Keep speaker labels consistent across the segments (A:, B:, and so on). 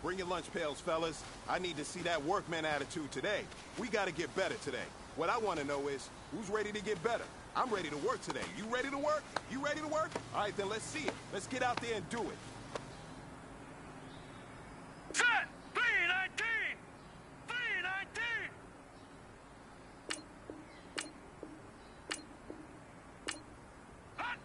A: Bring your lunch pails, fellas. I need to see that workman attitude today. We gotta get better today. What I want to know is, who's ready to get better? I'm ready to work today. You ready to work? You ready to work? All right, then let's see it. Let's get out there and do it.
B: Set! 319! 319! Hot!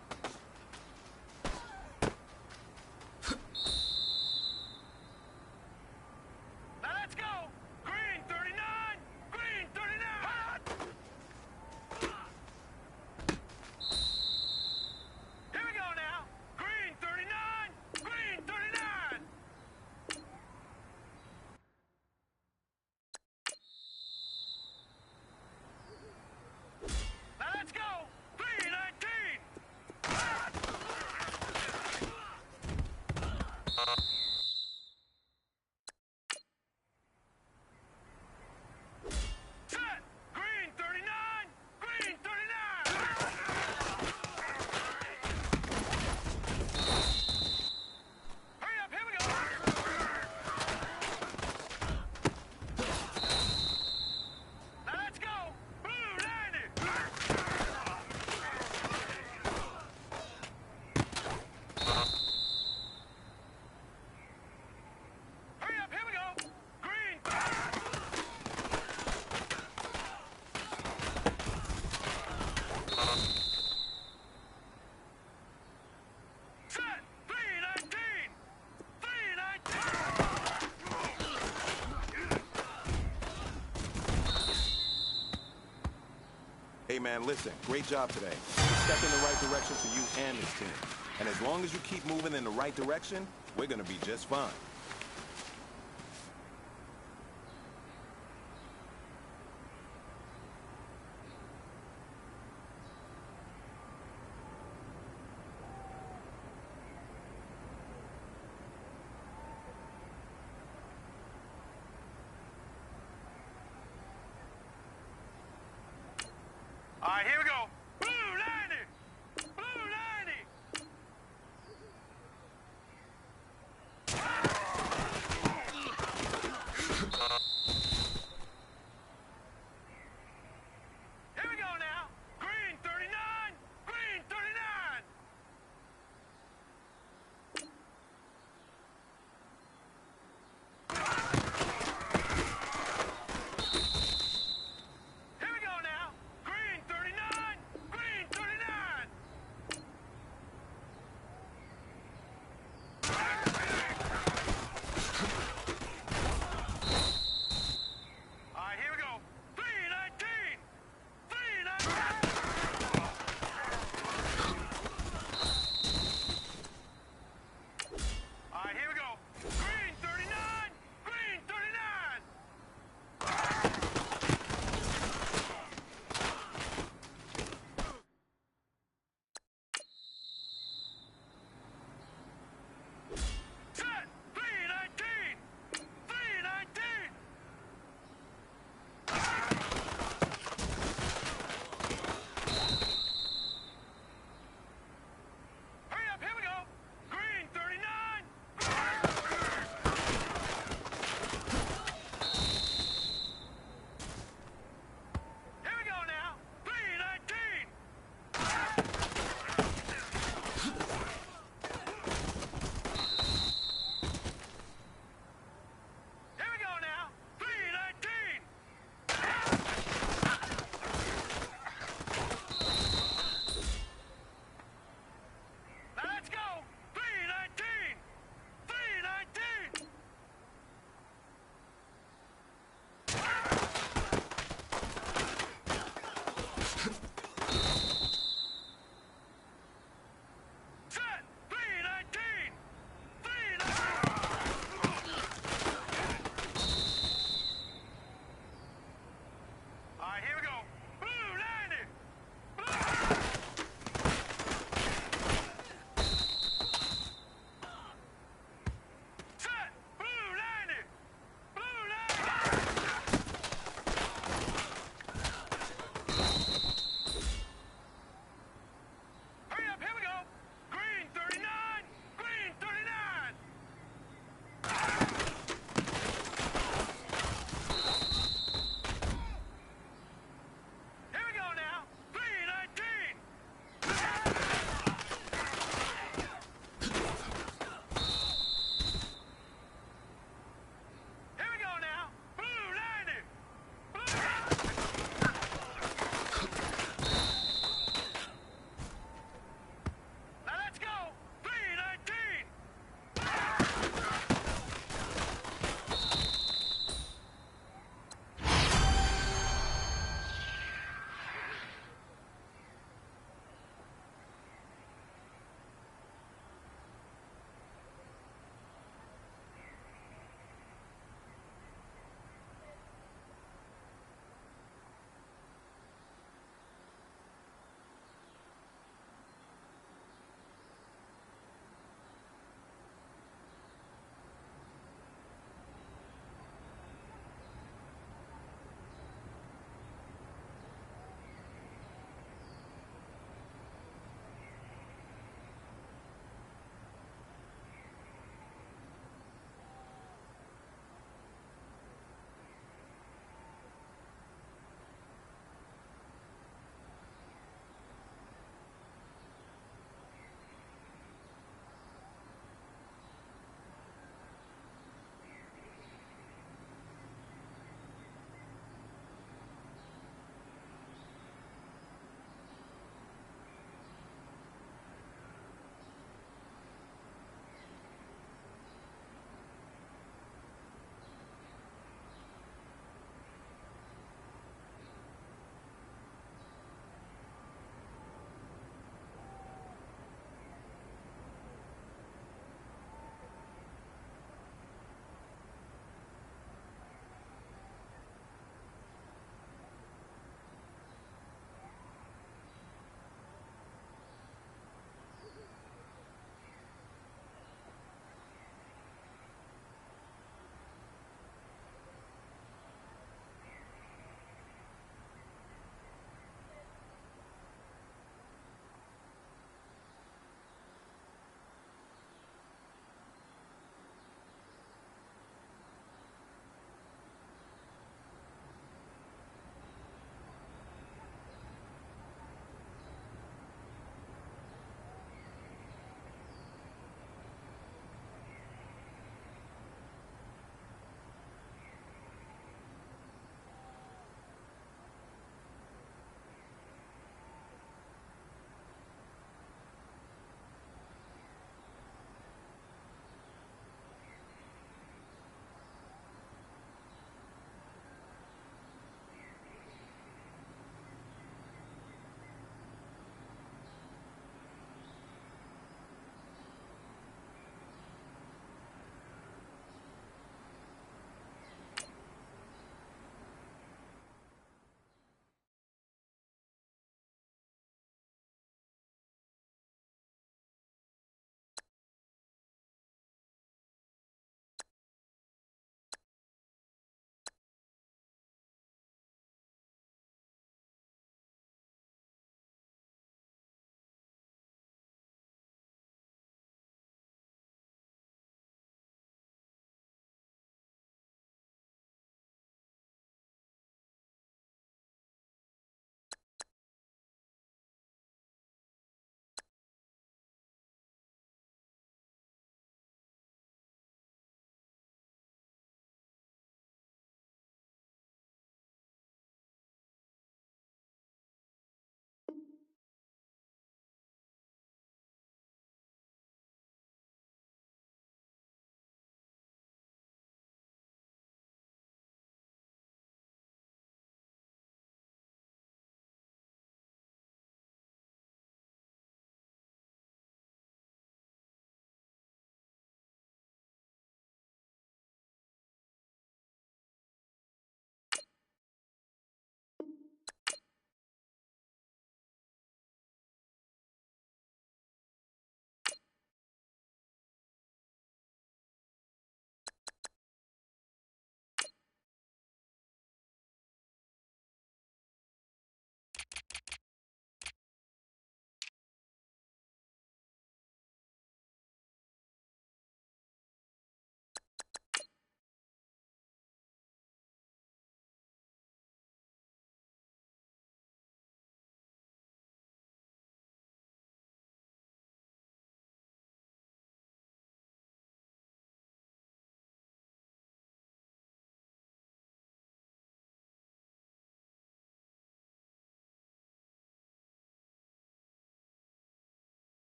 B: Now let's go! Green 39! Green 39! Hot! Here we go now! Green 39! Green 39! Now let's go! 319! Hot! Set! Green 39! Green 39! Hurry up, here we go! Now let's go! Blue 90! Hurry up, here we go! Green! Set! 319! 319!
A: Hey, man, listen. Great job today. Step in the right direction for you and this team. And as long as you keep moving in the right direction, we're gonna be just fine.
B: All right, here we go. Blue 90! Blue 90! Here we go now. Green 39! Green 39! Here we go now. Green 39!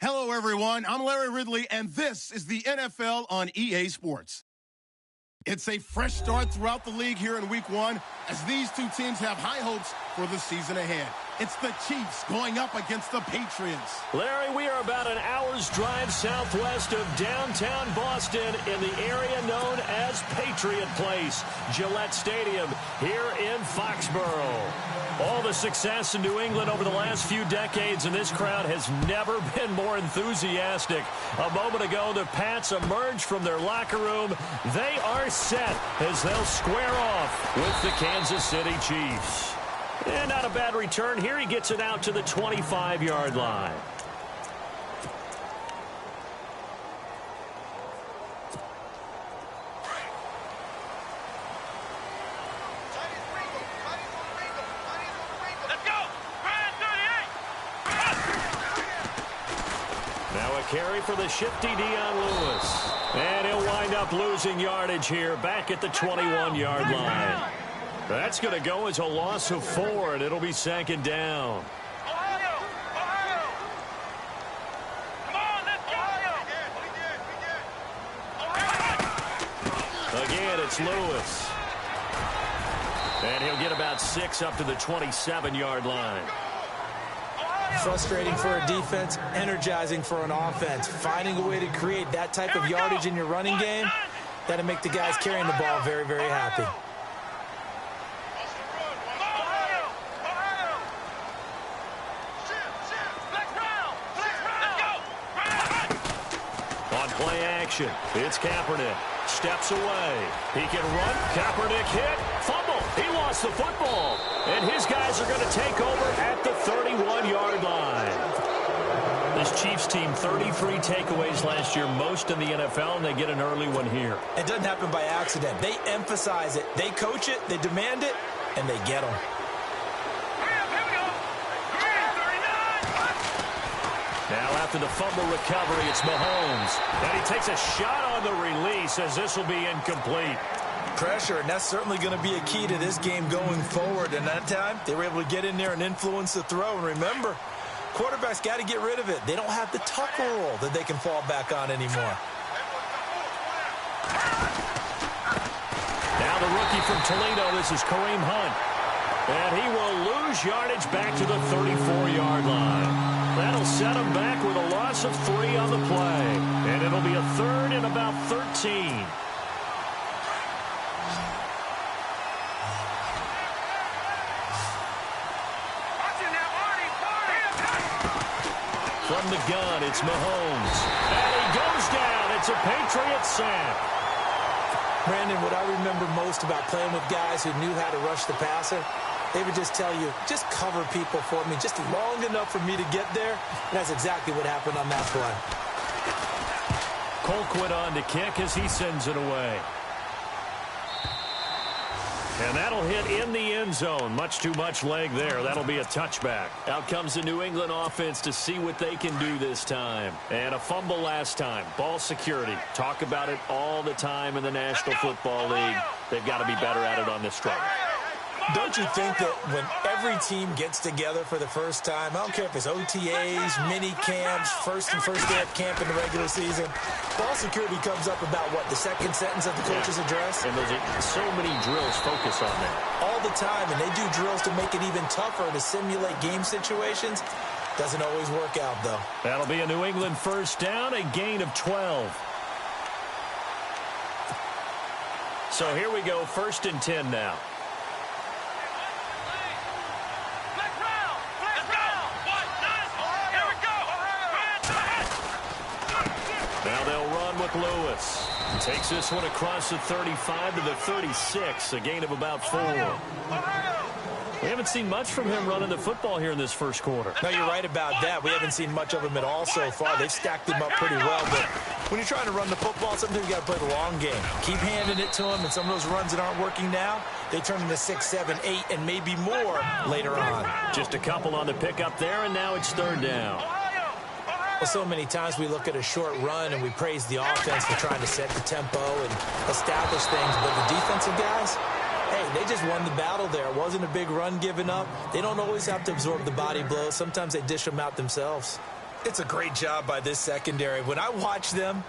C: Hello, everyone. I'm Larry Ridley, and this is the NFL on EA Sports. It's a fresh start throughout the league here in Week 1 as these two teams have high hopes for the season ahead. It's the Chiefs going up against the Patriots.
D: Larry, we are about an hour's drive southwest of downtown Boston in the area known as Patriot Place, Gillette Stadium here in Foxborough. All the success in New England over the last few decades, and this crowd has never been more enthusiastic. A moment ago, the Pats emerged from their locker room. They are set as they'll square off with the Kansas City Chiefs. And not a bad return here. He gets it out to the 25-yard line.
B: Let's go. Brian 38.
D: Now a carry for the shifty Dion Lewis. And he'll wind up losing yardage here back at the 21-yard line. That's going to go as a loss of 4, and it'll be second down.
B: Ohio. Come on, let's go.
D: Again, it's Lewis. And he'll get about 6 up to the 27-yard line.
E: Frustrating for a defense, energizing for an offense. Finding a way to create that type of yardage in your running game, that'll make the guys carrying the ball very, very happy.
D: It's Kaepernick. Steps away. He can run. Kaepernick hit. Fumble. He lost the football. And his guys are going to take over at the 31-yard line. This Chiefs team, 33 takeaways last year, most in the NFL, and they get an early one here.
E: It doesn't happen by accident. They emphasize it. They coach it. They demand it. And they get them.
D: Now after the fumble recovery, it's Mahomes. And he takes a shot on the release as this will be incomplete.
E: Pressure, and that's certainly going to be a key to this game going forward. And that time, they were able to get in there and influence the throw. And remember, quarterbacks got to get rid of it. They don't have the tucker roll that they can fall back on anymore.
D: Now the rookie from Toledo, this is Kareem Hunt. And he will lose yardage back to the 34-yard line. That'll set him back with a loss of 3 on the play. And it'll be a 3rd and about 13. From the gun, it's Mahomes. And he goes down. It's a Patriot sack.
E: Brandon, what I remember most about playing with guys who knew how to rush the passer, they would just tell you, just cover people for me, just long enough for me to get there. And that's exactly what happened on that play.
D: Colquitt on to kick as he sends it away. And that'll hit in the end zone. Much too much leg there. That'll be a touchback. Out comes the New England offense to see what they can do this time. And a fumble last time. Ball security. Talk about it all the time in the National Football League. They've got to be better at it on this drive.
E: Don't you think that when every team gets together for the first time, I don't care if it's OTAs, mini camps, first day of camp in the regular season, ball security comes up about, what, the second sentence of the coach's address?
D: And those are so many drills focus on that.
E: All the time, and they do drills to make it even tougher to simulate game situations. Doesn't always work out, though.
D: That'll be a New England first down, a gain of 12. So here we go, 1st and 10 now. Now they'll run with Lewis. Takes this one across the 35 to the 36, a gain of about 4. We haven't seen much from him running the football here in this first quarter.
E: No, you're right about that. We haven't seen much of him at all so far. They've stacked him up pretty well, but when you're trying to run the football, sometimes you got to play the long game. Keep handing it to him, and some of those runs that aren't working now, they turn into 6, 7, 8, and maybe more later on.
D: Just a couple on the pickup there, and now it's 3rd down.
E: Well, so many times we look at a short run and we praise the offense for trying to set the tempo and establish things, but the defensive guys, hey, they just won the battle there. It wasn't a big run given up. They don't always have to absorb the body blows. Sometimes they dish them out themselves. It's a great job by this secondary. When I watch them,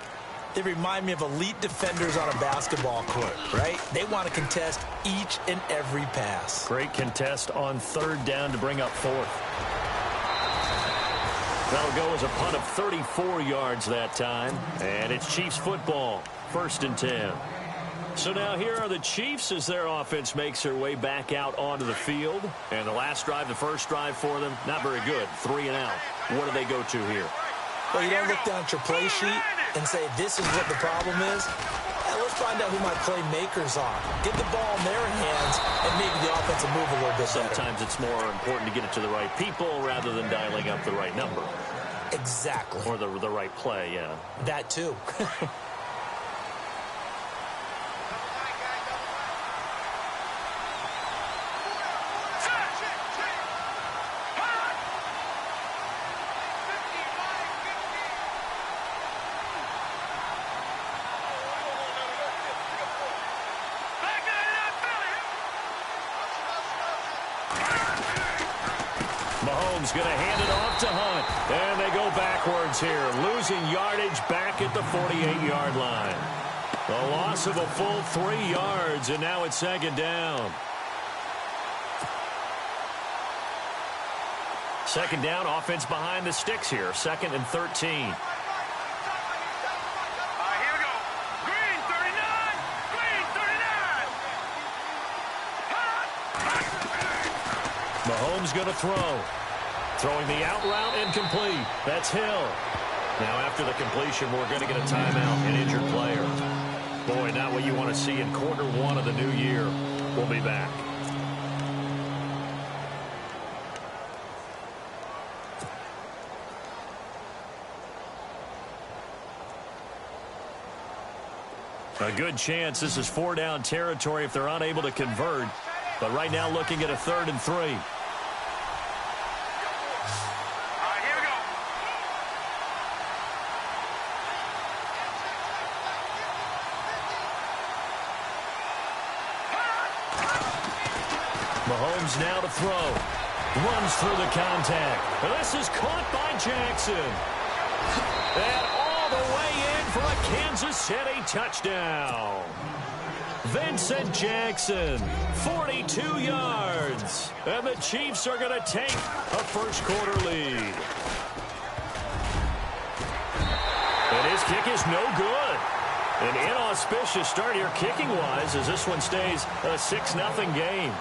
E: they remind me of elite defenders on a basketball court, right? They want to contest each and every pass.
D: Great contest on third down to bring up fourth. That'll go as a punt of 34 yards that time. And it's Chiefs football, 1st and 10. So now here are the Chiefs as their offense makes their way back out onto the field. And the last drive, the first drive for them, not very good. 3 and out. What do they go to here?
E: Well, you don't look down at your play sheet and say, this is what the problem is. Let's find out who my playmakers are. Get the ball in their hands and maybe the offense will move a little bit better.
D: Sometimes it's more important to get it to the right people rather than dialing up the right number.
E: Exactly.
D: Or the right play, yeah.
E: That too.
D: Mahomes going to hand it off to Hunt. And they go backwards here, losing yardage back at the 48-yard line. A loss of a full 3 yards, and now it's 2nd down. 2nd down, offense behind the sticks here, 2nd and 13. Mahomes going to throw. Throwing the out route incomplete. That's Hill. Now after the completion, we're going to get a timeout, an injured player. Boy, not what you want to see in quarter 1 of the new year. We'll be back. A good chance this is 4-down territory if they're unable to convert. But right now looking at a 3rd and 3. Mahomes now to throw. Runs through the contact. This is caught by Jackson. And all the way in for a Kansas City touchdown. Vincent Jackson, 42 yards. And the Chiefs are going to take a first-quarter lead. And his kick is no good. An inauspicious start here kicking-wise as this one stays a 6-0 game.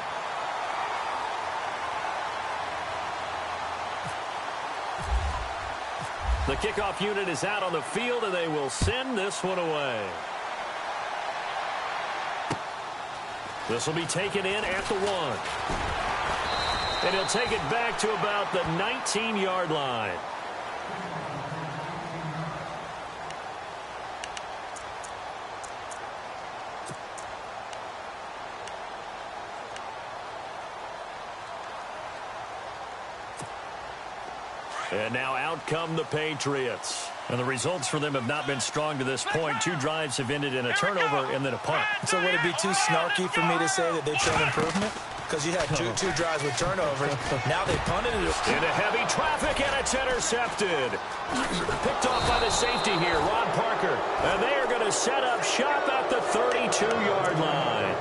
D: The kickoff unit is out on the field, and they will send this one away. This will be taken in at the 1. And he'll take it back to about the 19-yard line. And now out come the Patriots. And the results for them have not been strong to this point. 2 drives have ended in a turnover and then a punt.
E: So would it be too snarky for me to say that they've shown improvement? Because you had two drives with turnovers. Now they punted it.
D: Into heavy traffic, and it's intercepted. Picked off by the safety here, Ron Parker. And they are going to set up shop at the 32-yard line.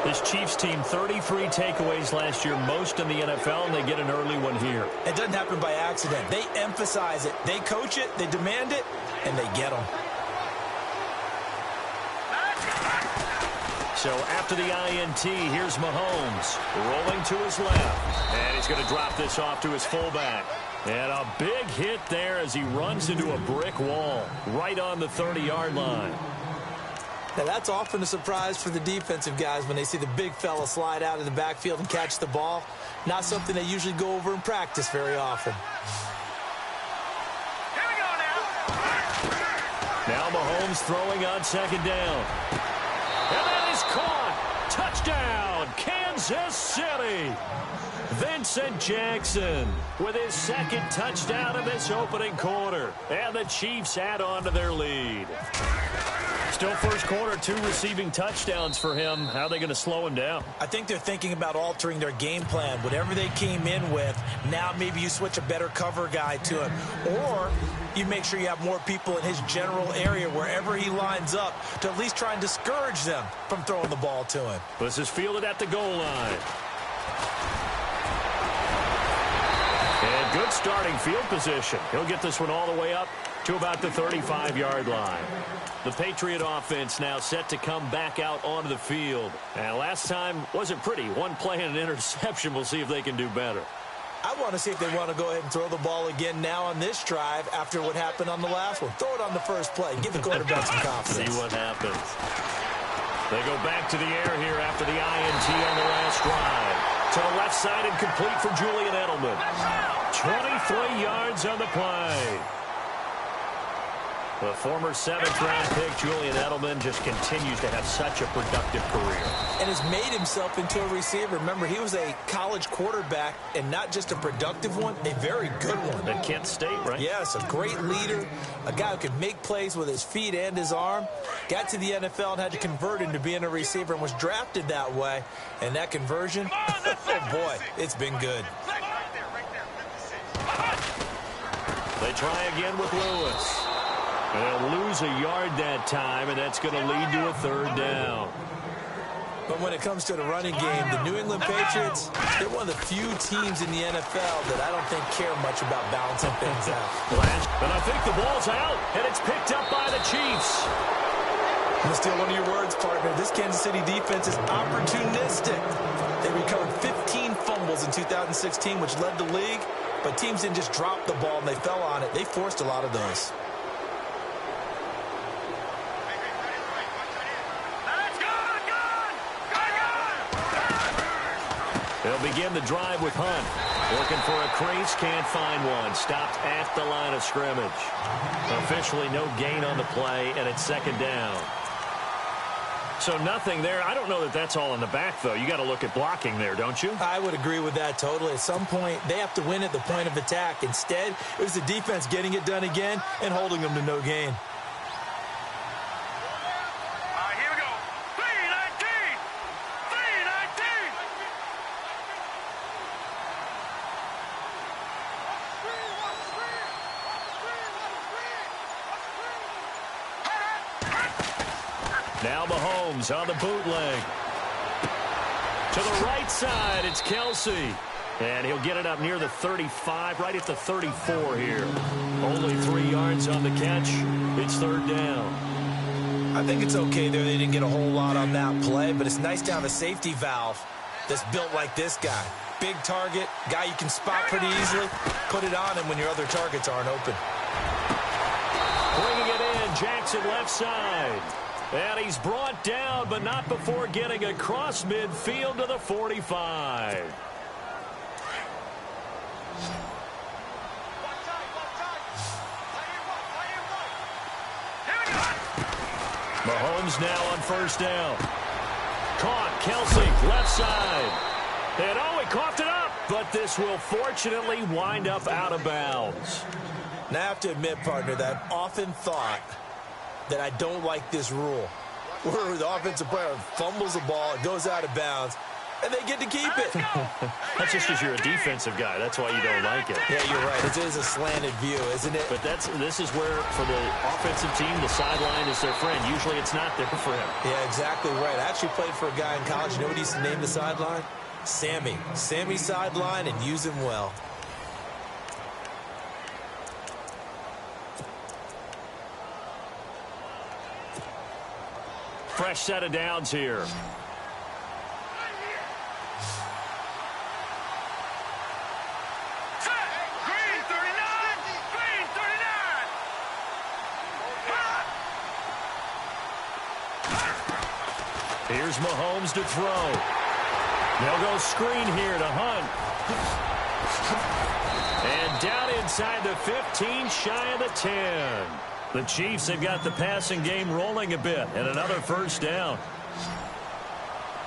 D: This Chiefs team, 33 takeaways last year, most in the NFL, and they get an early one here.
E: It doesn't happen by accident. They emphasize it. They coach it, they demand it, and they get them.
D: So after the INT, here's Mahomes rolling to his left. And he's going to drop this off to his fullback. And a big hit there as he runs into a brick wall right on the 30-yard line.
E: Now, that's often a surprise for the defensive guys when they see the big fella slide out of the backfield and catch the ball. Not something they usually go over in practice very often.
B: Here we go now.
D: Now Mahomes throwing on 2nd down. And that is caught. Touchdown, Kansas Kansas City. Vincent Jackson with his second touchdown in this opening quarter. And the Chiefs add on to their lead. Still first quarter, 2 receiving touchdowns for him. How are they going to slow him down?
E: I think they're thinking about altering their game plan. Whatever they came in with, now maybe you switch a better cover guy to him. Or you make sure you have more people in his general area wherever he lines up to at least try and discourage them from throwing the ball to him.
D: This is fielded at the goal line. And good starting field position. He'll get this one all the way up to about the 35-yard line. The Patriot offense now set to come back out onto the field. And last time wasn't pretty. One play and an interception. We'll see if they can do better.
E: I want to see if they want to go ahead and throw the ball again now on this drive after what happened on the last one. Throw it on the first play. Give the quarterback some confidence.
D: See what happens. They go back to the air here after the INT on the last drive. To the left side and complete for Julian Edelman. 23 yards on the play. The former 7th-round pick, Julian Edelman, just continues to have such a productive career.
E: And has made himself into a receiver. Remember, he was a college quarterback, and not just a productive one, a very good one.
D: At Kent State, right?
E: Yes, a great leader, a guy who could make plays with his feet and his arm. Got to the NFL and had to convert into being a receiver and was drafted that way. And that conversion, oh boy, it's been good.
D: They try again with Lewis. They'll lose a yard that time, and that's going to lead to a 3rd down.
E: But when it comes to the running game, the New England Patriots, they're one of the few teams in the NFL that I don't think care much about balancing things out.
D: And I think the ball's out, and it's picked up by the Chiefs.
E: I'm going to steal one of your words, partner. This Kansas City defense is opportunistic. They recovered 15 fumbles in 2016, which led the league. But teams didn't just drop the ball and they fell on it. They forced a lot of those.
D: They'll begin the drive with Hunt. Looking for a crease, can't find one. Stopped at the line of scrimmage. Officially no gain on the play, and it's 2nd down. So nothing there. I don't know that that's all in the back, though. You got to look at blocking there, don't you?
E: I would agree with that totally. At some point, they have to win at the point of attack. Instead, it was the defense getting it done again and holding them to no gain.
B: Here we go. 319! 319!
D: Now Mahomes on the bootleg. To the right side, it's Kelsey. And he'll get it up near the 35, right at the 34 here. Only 3 yards on the catch. It's 3rd down.
E: I think it's okay there. They didn't get a whole lot on that play, but it's nice to have a safety valve that's built like this guy. Big target, guy you can spot pretty easily. Put it on him when your other targets aren't open.
D: Bringing it in, Jackson left side. And he's brought down, but not before getting across midfield to the 45. Mahomes now on 1st down. Caught, Kelsey, left side. And oh, he coughed it up, but this will fortunately wind up out of bounds.
E: Now, I have to admit, partner, that I've often thought that I don't like this rule, where the offensive player fumbles the ball, it goes out of bounds, and they get to keep it.
D: That's just because you're a defensive guy. That's why you don't like it.
E: Yeah, you're right. It is a slanted view, isn't it?
D: But this is where, for the offensive team, the sideline is their friend. Usually it's not there for him.
E: Yeah, exactly right. I actually played for a guy in college. You know what he used to name the sideline? Sammy. Sammy sideline, and use him well.
D: Fresh set of downs here.
B: Green 39! Green 39!
D: Here's Mahomes to throw. They'll go screen here to Hunt. And down inside the 15, shy of the 10. The Chiefs have got the passing game rolling a bit, and another 1st down.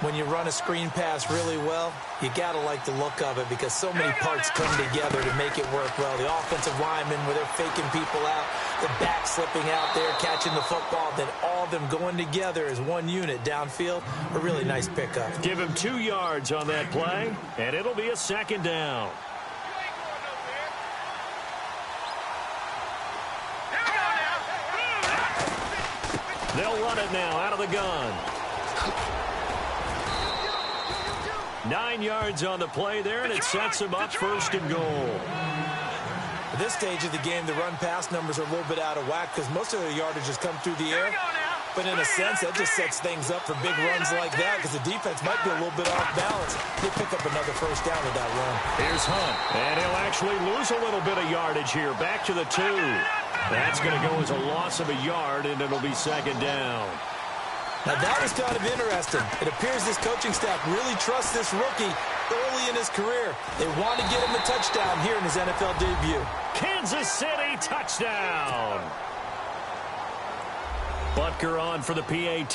E: When you run a screen pass really well, you got to like the look of it because so many parts come together to make it work well. The offensive linemen, where they're faking people out, the back slipping out there, catching the football, then all of them going together as one unit downfield. A really nice pickup.
D: Give him 2 yards on that play, and it'll be a second down. They'll run it now out of the gun. 9 yards on the play there, and it sets him up first and goal.
E: At this stage of the game, the run-pass numbers are a little bit out of whack because most of the yardage has come through the air. But in a sense, that just sets things up for big runs like that because the defense might be a little bit off balance. They pick up another first down with that run.
D: Here's Hunt, and he'll actually lose a little bit of yardage here. Back to the 2. That's going to go as a loss of a yard, and it'll be second down.
E: Now, that was kind of interesting. It appears this coaching staff really trusts this rookie early in his career. They want to get him a touchdown here in his NFL debut.
D: Kansas City touchdown. Butker on for the PAT.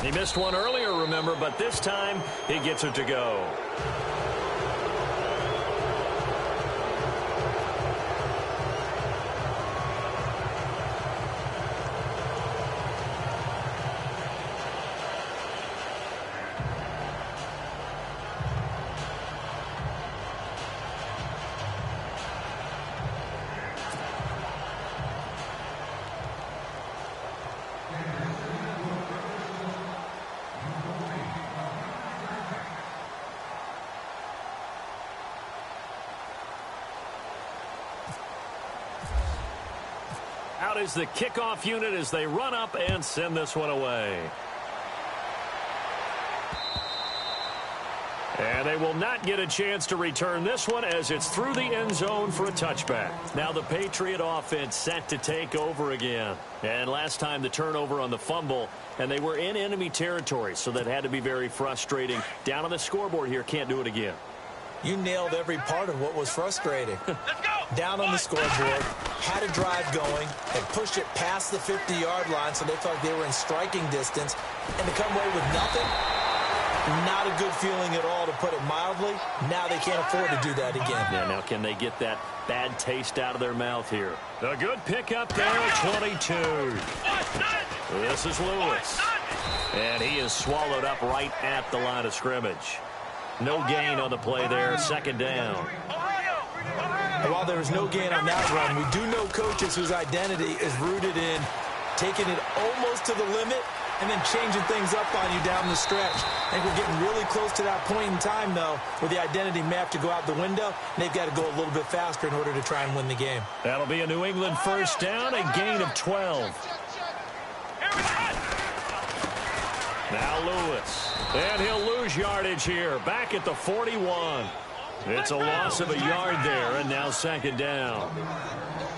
D: He missed one earlier, remember, but this time he gets it to go. Out is the kickoff unit as they run up and send this one away. And they will not get a chance to return this one as it's through the end zone for a touchback. Now the Patriot offense set to take over again. And last time the turnover on the fumble, and they were in enemy territory, so that had to be very frustrating. Down on the scoreboard here, can't do it again.
E: You nailed every part of what was frustrating. Down on the scoreboard, had a drive going, and pushed it past the 50-yard line so they felt like they were in striking distance, and to come away with nothing, not a good feeling at all, to put it mildly. Now they can't afford to do that again.
D: Yeah, now can they get that bad taste out of their mouth here? A good pickup there at 22. This is Lewis. And he is swallowed up right at the line of scrimmage. No gain on the play there, second down.
E: And while there was no gain on that run, we do know coaches whose identity is rooted in taking it almost to the limit and then changing things up on you down the stretch. I think we're getting really close to that point in time, though, where the identity may have to go out the window, and they've got to go a little bit faster in order to try and win the game.
D: That'll be a New England first down, a gain of 12. Now Lewis. And he'll lose yardage here, back at the 41. It's a loss of a yard there, and now second down.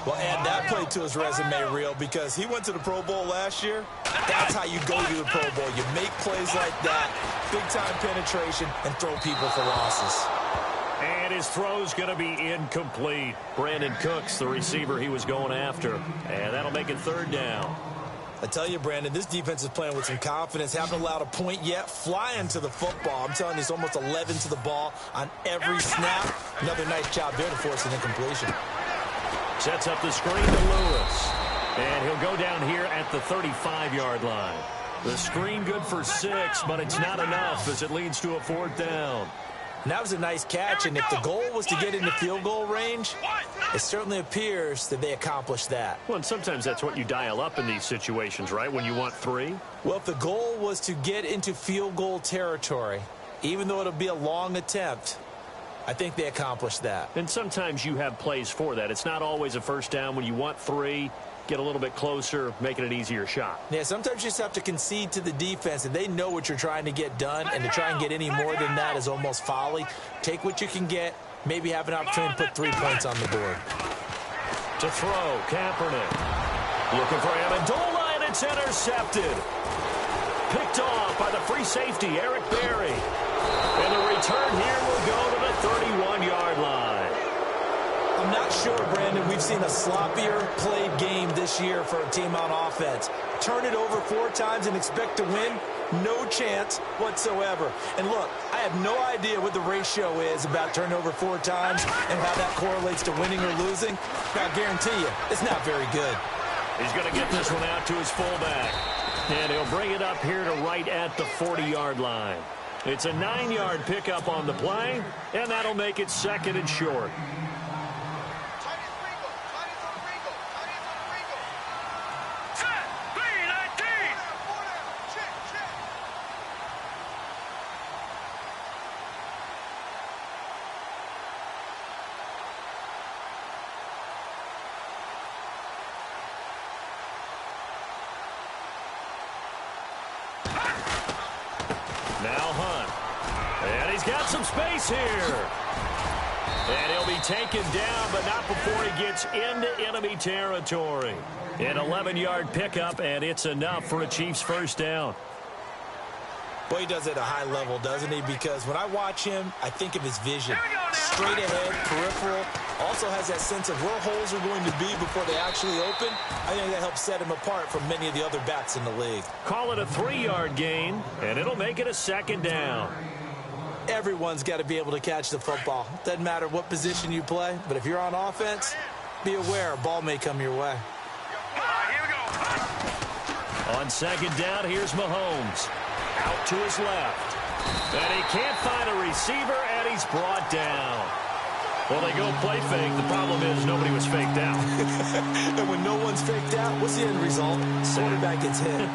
E: Well, add that play to his resume reel because he went to the Pro Bowl last year. That's how you go to the Pro Bowl. You make plays like that, big-time penetration, and throw people for losses.
D: And his throw's going to be incomplete. Brandon Cooks, the receiver he was going after. And that'll make it third down.
E: I tell you, Brandon, this defense is playing with some confidence. Haven't allowed a point yet. Flying to the football. I'm telling you, it's almost 11 to the ball on every snap. Another nice job there to force an incompletion.
D: Sets up the screen to Lewis. And he'll go down here at the 35-yard line. The screen good for 6, but it's not enough as it leads to a fourth down.
E: And that was a nice catch, and if the goal was to get into field goal range, it certainly appears that they accomplished that.
D: Well, and sometimes that's what you dial up in these situations, right, when you want 3?
E: Well, if the goal was to get into field goal territory, even though it'll be a long attempt, I think they accomplished that.
D: And sometimes you have plays for that. It's not always a first down. When you want 3, get a little bit closer, making an easier shot.
E: Yeah, sometimes you just have to concede to the defense, and they know what you're trying to get done, and to try and get any more than that is almost folly. Take what you can get, maybe have an opportunity to put 3 points on the board.
D: To throw, Kaepernick. Looking for Amendola, and it's intercepted. Picked off by the free safety, Eric Berry. And the return here will go to the 31-yard line.
E: I'm not sure, Brandon, we've seen a sloppier played game this year for a team on offense. Turn it over 4 times and expect to win? No chance whatsoever. And look, I have no idea what the ratio is about turnover 4 times and how that correlates to winning or losing. But I guarantee you, it's not very good.
D: He's going to get this one out to his fullback. And he'll bring it up here to right at the 40-yard line. It's a 9-yard pickup on the play, and that'll make it 2nd and short. Now Hunt. And he's got some space here. And he'll be taken down, but not before he gets into enemy territory. An 11-yard pickup, and it's enough for a Chiefs first down.
E: Boy, he does it at a high level, doesn't he? Because when I watch him, I think of his vision. Straight ahead, peripheral. Also has that sense of where holes are going to be before they actually open. I think that helps set him apart from many of the other backs in the league.
D: Call it a 3-yard gain, and it'll make it a 2nd down.
E: Everyone's got to be able to catch the football. Doesn't matter what position you play, but if you're on offense, be aware a ball may come your way.
D: On 2nd down, here's Mahomes. Out to his left. And he can't find a receiver, and he's brought down. Well, they go play fake. The problem is nobody was faked out.
E: And when no one's faked out, what's the end result? Quarterback gets hit.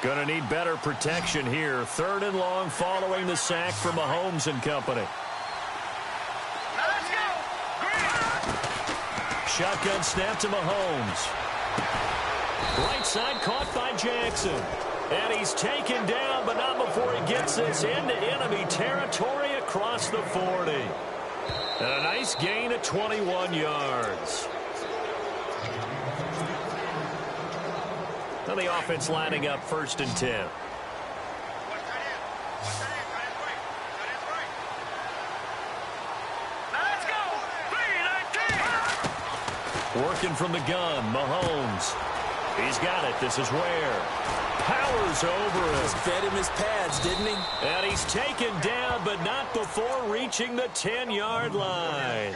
D: Going to need better protection here. 3rd and long following the sack from Mahomes and company.
B: Let's go!
D: Shotgun snap to Mahomes. Right side caught by Jackson. And he's taken down, but not before he gets this into enemy territory across the 40. And a nice gain of 21 yards. Now the offense lining up 1st and 10.
B: Let's go! 3-19!
D: Working from the gun, Mahomes. He's got it. This is Ware. Powers over it.
E: Just fed him his pads, didn't he?
D: And he's taken down, but not before reaching the 10-yard line.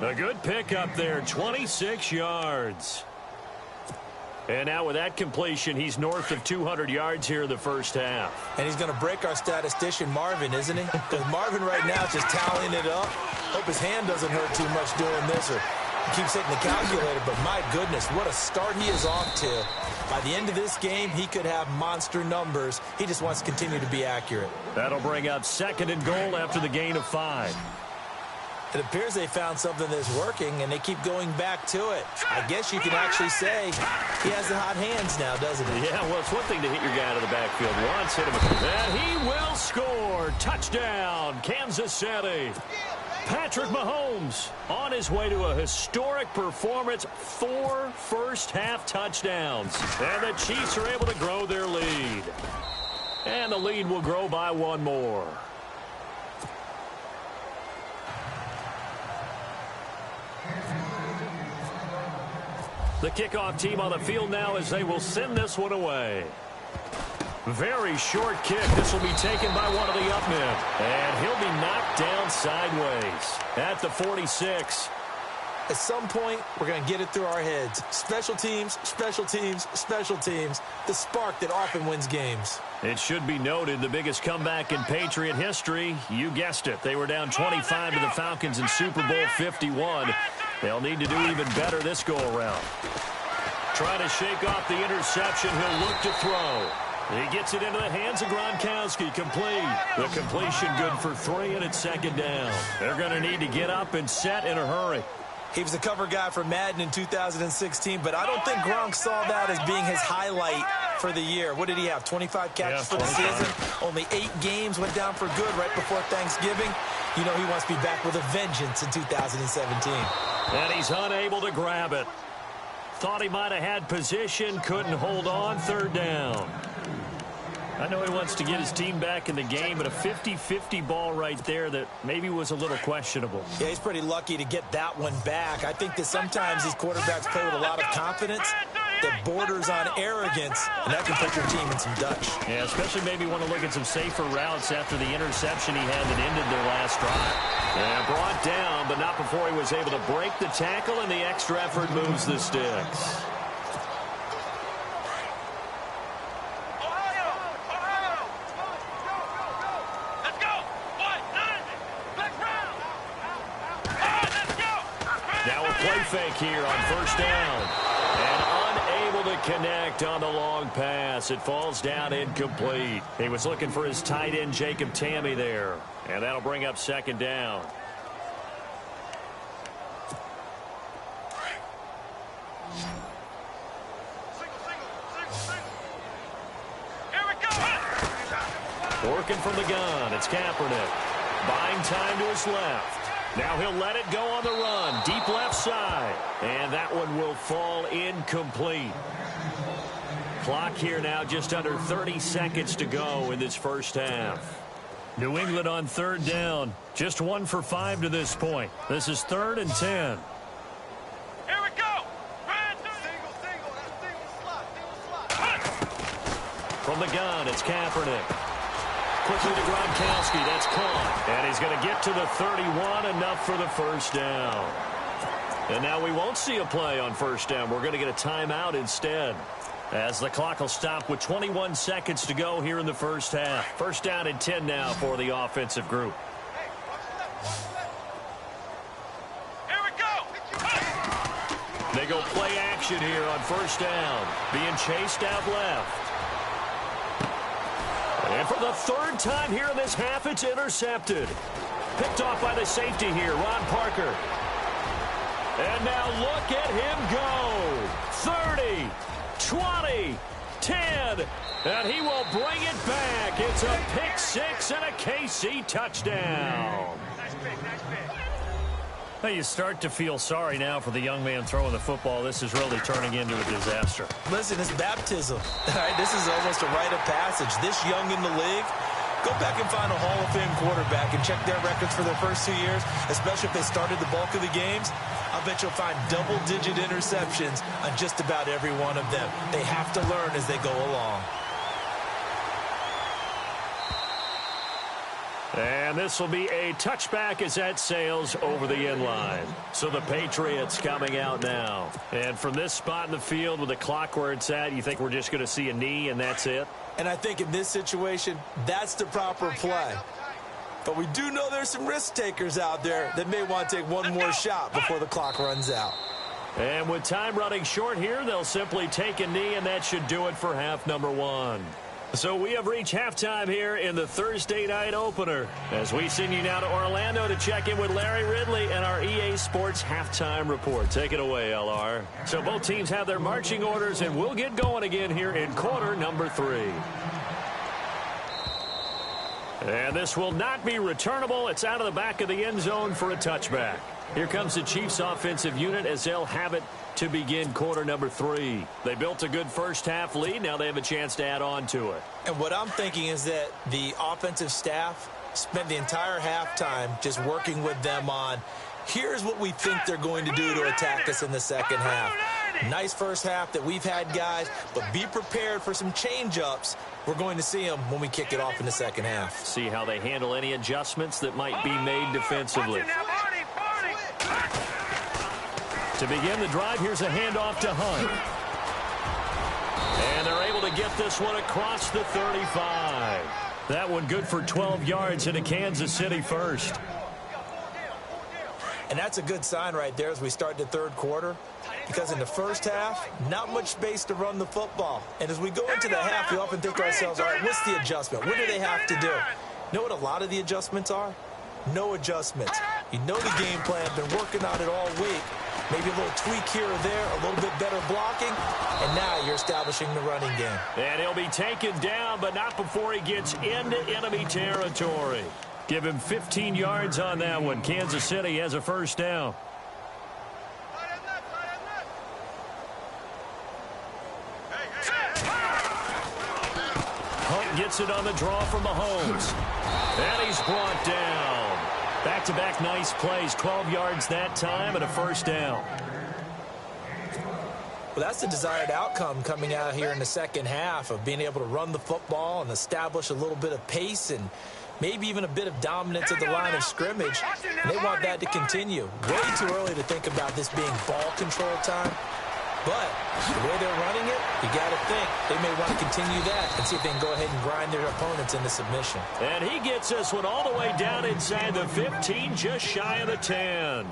D: A good pickup there, 26 yards. And now with that completion, he's north of 200 yards here in the first half.
E: And he's going to break our statistician, Marvin, isn't he? Because Marvin right now is just tallying it up. Hope his hand doesn't hurt too much doing this, or he keeps hitting the calculator. But my goodness, what a start he is off to. By the end of this game, he could have monster numbers. He just wants to continue to be accurate.
D: That'll bring up 2nd and goal after the gain of 5.
E: It appears they found something that's working, and they keep going back to it. I guess you can actually say he has the hot hands now, doesn't he?
D: Yeah, well, it's one thing to hit your guy out of the backfield once, hit him, and he will score. Touchdown, Kansas City. Patrick Mahomes on his way to a historic performance, 4 first-half touchdowns. And the Chiefs are able to grow their lead. And the lead will grow by 1 more. The kickoff team on the field now as they will send this one away. Very short kick. This will be taken by one of the up men. And he'll be knocked down sideways at the 46.
E: At some point, we're going to get it through our heads. Special teams, special teams, special teams. The spark that often wins games.
D: It should be noted the biggest comeback in Patriot history. You guessed it. They were down 25 to the Falcons in Super Bowl 51. They'll need to do even better this go-around. Trying to shake off the interception. He'll look to throw. He gets it into the hands of Gronkowski. Complete. The completion good for 3, and it's 2nd down. They're going to need to get up and set in a hurry.
E: He was the cover guy for Madden in 2016, but I don't think Gronk saw that as being his highlight for the year. What did he have, 25 catches for the season? Only 8 games, went down for good right before Thanksgiving. You know he wants to be back with a vengeance in 2017.
D: And he's unable to grab it. Thought he might have had position, couldn't hold on, 3rd down. I know he wants to get his team back in the game, but a 50-50 ball right there that maybe was a little questionable.
E: Yeah, he's pretty lucky to get that one back. I think that sometimes these quarterbacks play with a lot of confidence that borders on arrogance, and that can put your team in some Dutch.
D: Yeah, especially maybe want to look at some safer routes after the interception he had that ended their last drive. And brought down, but not before he was able to break the tackle, and the extra effort moves the sticks. Fake here on first down, and unable to connect on the long pass. It falls down incomplete. He was looking for his tight end Jacob Tammy there, and that'll bring up second down. Working from the gun, it's Kaepernick. Buying time to his left. Now he'll let it go on the run. Deep left side. And that one will fall incomplete. Clock here now just under 30 seconds to go in this first half. New England on third down. Just 1 for 5 to this point. This is 3rd and 10.
B: Here we go.
D: From the gun, it's Kaepernick. Quickly to Gronkowski. That's caught. And he's going to get to the 31, enough for the first down. And now we won't see a play on first down. We're going to get a timeout instead, as the clock will stop with 21 seconds to go here in the first half. First down and 10 now for the offensive group.
B: Here we go.
D: They go play action here on first down. Being chased out left. And for the 3rd time here in this half, it's intercepted. Picked off by the safety here, Ron Parker. And now look at him go. 30, 20, 10, and he will bring it back. It's a pick six and a KC touchdown.
B: Nice pick.
D: Now you start to feel sorry now for the young man throwing the football. This is really turning into a disaster.
E: Listen, it's baptism. All right, this is almost a rite of passage. This young in the league, go back and find a Hall of Fame quarterback and check their records for their first 2 years, especially if they started the bulk of the games. I bet you'll find double-digit interceptions on just about every one of them. They have to learn as they go along.
D: And this will be a touchback as that sails over the end line. So the Patriots coming out now. And from this spot in the field with the clock where it's at, you think we're just going to see a knee and that's it?
E: And I think in this situation, that's the proper play. But we do know there's some risk takers out there that may want to take one more shot before the clock runs out.
D: And with time running short here, they'll simply take a knee, and that should do it for half number 1. So we have reached halftime here in the Thursday night opener, as we send you now to Orlando to check in with Larry Ridley and our EA Sports halftime report. Take it away, LR. So both teams have their marching orders, and we'll get going again here in quarter number 3. And this will not be returnable. It's out of the back of the end zone for a touchback. Here comes the Chiefs offensive unit as they'll have it to begin quarter number 3. They built a good first half lead. Now they have a chance to add on to it.
E: And what I'm thinking is that the offensive staff spent the entire halftime just working with them on, here's what we think they're going to do to attack us in the second half. Nice first half that we've had, guys, but be prepared for some change-ups. We're going to see them when we kick it off in the second half.
D: See how they handle any adjustments that might be made defensively. To begin the drive, here's a handoff to Hunt. And they're able to get this one across the 35. That one good for 12 yards into Kansas City first.
E: And that's a good sign right there as we start the third quarter. Because in the first half, not much space to run the football. And as we go into the half, we often think to ourselves, all right, what's the adjustment? What do they have to do? You know what a lot of the adjustments are? No adjustments. You know the game plan, been working on it all week. Maybe a little tweak here or there, a little bit better blocking, and now you're establishing the running game.
D: And he'll be taken down, but not before he gets into enemy territory. Give him 15 yards on that one. Kansas City has a first down. Hunt gets it on the draw from Mahomes. And he's brought down. Back-to-back nice plays, 12 yards that time and a first down.
E: Well, that's the desired outcome coming out here in the second half of being able to run the football and establish a little bit of pace and maybe even a bit of dominance at the line of scrimmage. And they want that to continue. Way too early to think about this being ball control time. But the way they're running it, you got to think they may want to continue that and see if they can go ahead and grind their opponents into submission.
D: And he gets this one all the way down inside the 15, just shy of the 10.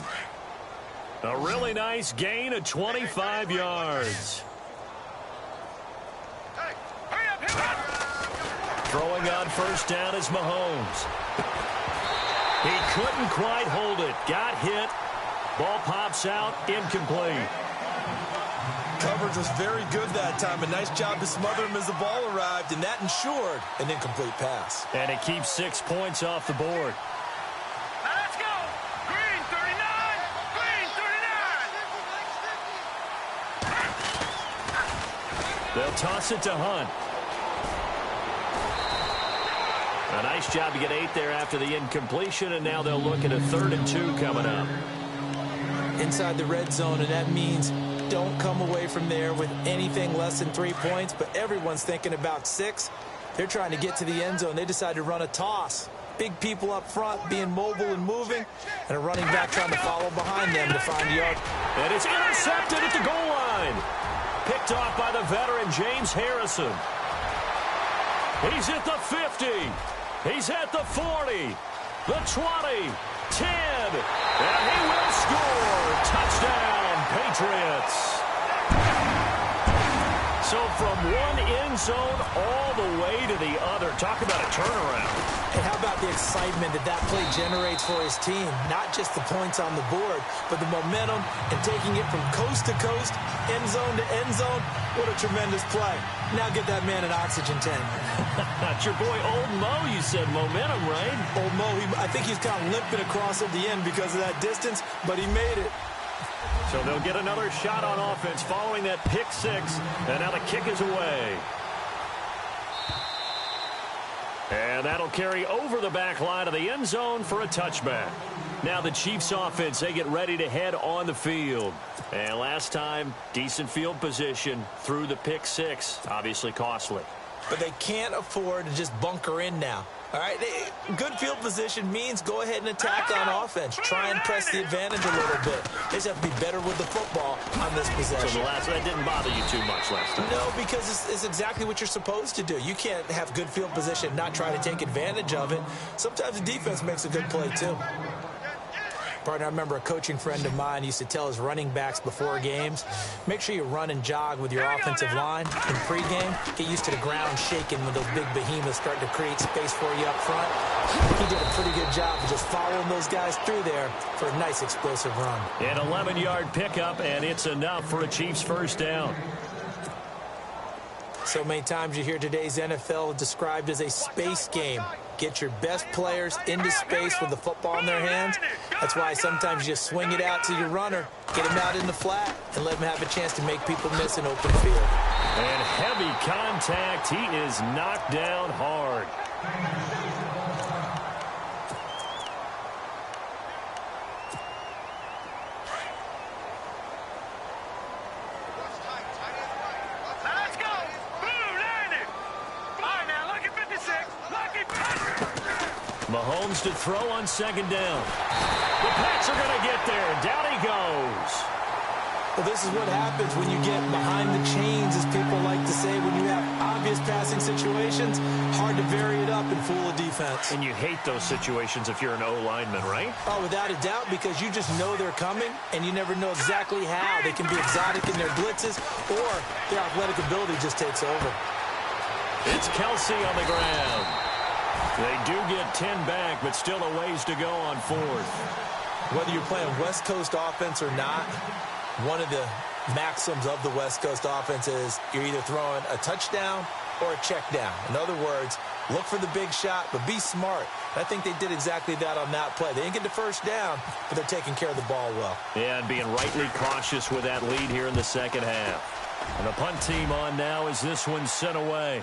D: A really nice gain of 25 yards. Throwing on first down is Mahomes. He couldn't quite hold it. Got hit. Ball pops out. Incomplete.
E: Coverage was very good that time. A nice job to smother him as the ball arrived, and that ensured an incomplete pass.
D: And it keeps 6 points off the board.
B: Now let's go. Green 39. Green 39.
D: They'll toss it to Hunt. A nice job to get 8 there after the incompletion, and now they'll look at a 3rd and 2 coming up.
E: Inside the red zone, and that means don't come away from there with anything less than 3 points, but everyone's thinking about 6. They're trying to get to the end zone. They decide to run a toss. Big people up front being mobile and moving, and a running back trying to follow behind them to find the yard.
D: And it's intercepted at the goal line. Picked off by the veteran James Harrison. He's at the 50. He's at the 40, the 20, 10, and he will score. Touchdown, Patriots. So from one end zone all the way to the other. Talk about a turnaround.
E: And how about the excitement that play generates for his team? Not just the points on the board, but the momentum and taking it from coast to coast, end zone to end zone. What a tremendous play. Now get that man an oxygen tank.
D: That's your boy Old Mo, you said momentum, right?
E: Old Mo, I think he's kind of limping across at the end because of that distance, but he made it.
D: So they'll get another shot on offense following that pick 6, and now the kick is away. And that'll carry over the back line of the end zone for a touchback. Now the Chiefs offense, they get ready to head on the field. And last time, decent field position through the pick 6, obviously costly.
E: But they can't afford to just bunker in now. All right, good field position means go ahead and attack on offense. Try and press the advantage a little bit. They just have to be better with the football on this possession.
D: So that didn't bother you too much last time?
E: No, because it's exactly what you're supposed to do. You can't have good field position and not try to take advantage of it. Sometimes the defense makes a good play, too. Partner, I remember a coaching friend of mine used to tell his running backs before games, make sure you run and jog with your offensive line in pregame. Get used to the ground shaking when those big behemoths start to create space for you up front. He did a pretty good job of just following those guys through there for a nice explosive run.
D: An 11-yard pickup, and it's enough for a Chiefs first down.
E: So many times you hear today's NFL described as a space game. Get your best players into space with the football in their hands. That's why sometimes you just swing it out to your runner, get him out in the flat, and let him have a chance to make people miss an open field.
D: And heavy contact. He is knocked down hard. Mahomes to throw on second down. The Pats are going to get there, and down he goes.
E: Well, this is what happens when you get behind the chains, as people like to say. When you have obvious passing situations, hard to vary it up and fool a defense.
D: And you hate those situations if you're an O-lineman, right?
E: Oh, without a doubt, because you just know they're coming, and you never know exactly how. They can be exotic in their blitzes, or their athletic ability just takes over.
D: It's Kelsey on the ground. They do get 10 back, but still a ways to go on 4th.
E: Whether you're playing West Coast offense or not, one of the maxims of the West Coast offense is you're either throwing a touchdown or a check down. In other words, look for the big shot, but be smart. I think they did exactly that on that play. They didn't get the first down, but they're taking care of the ball well.
D: Yeah, and being rightly cautious with that lead here in the second half. And the punt team on now as this one's sent away.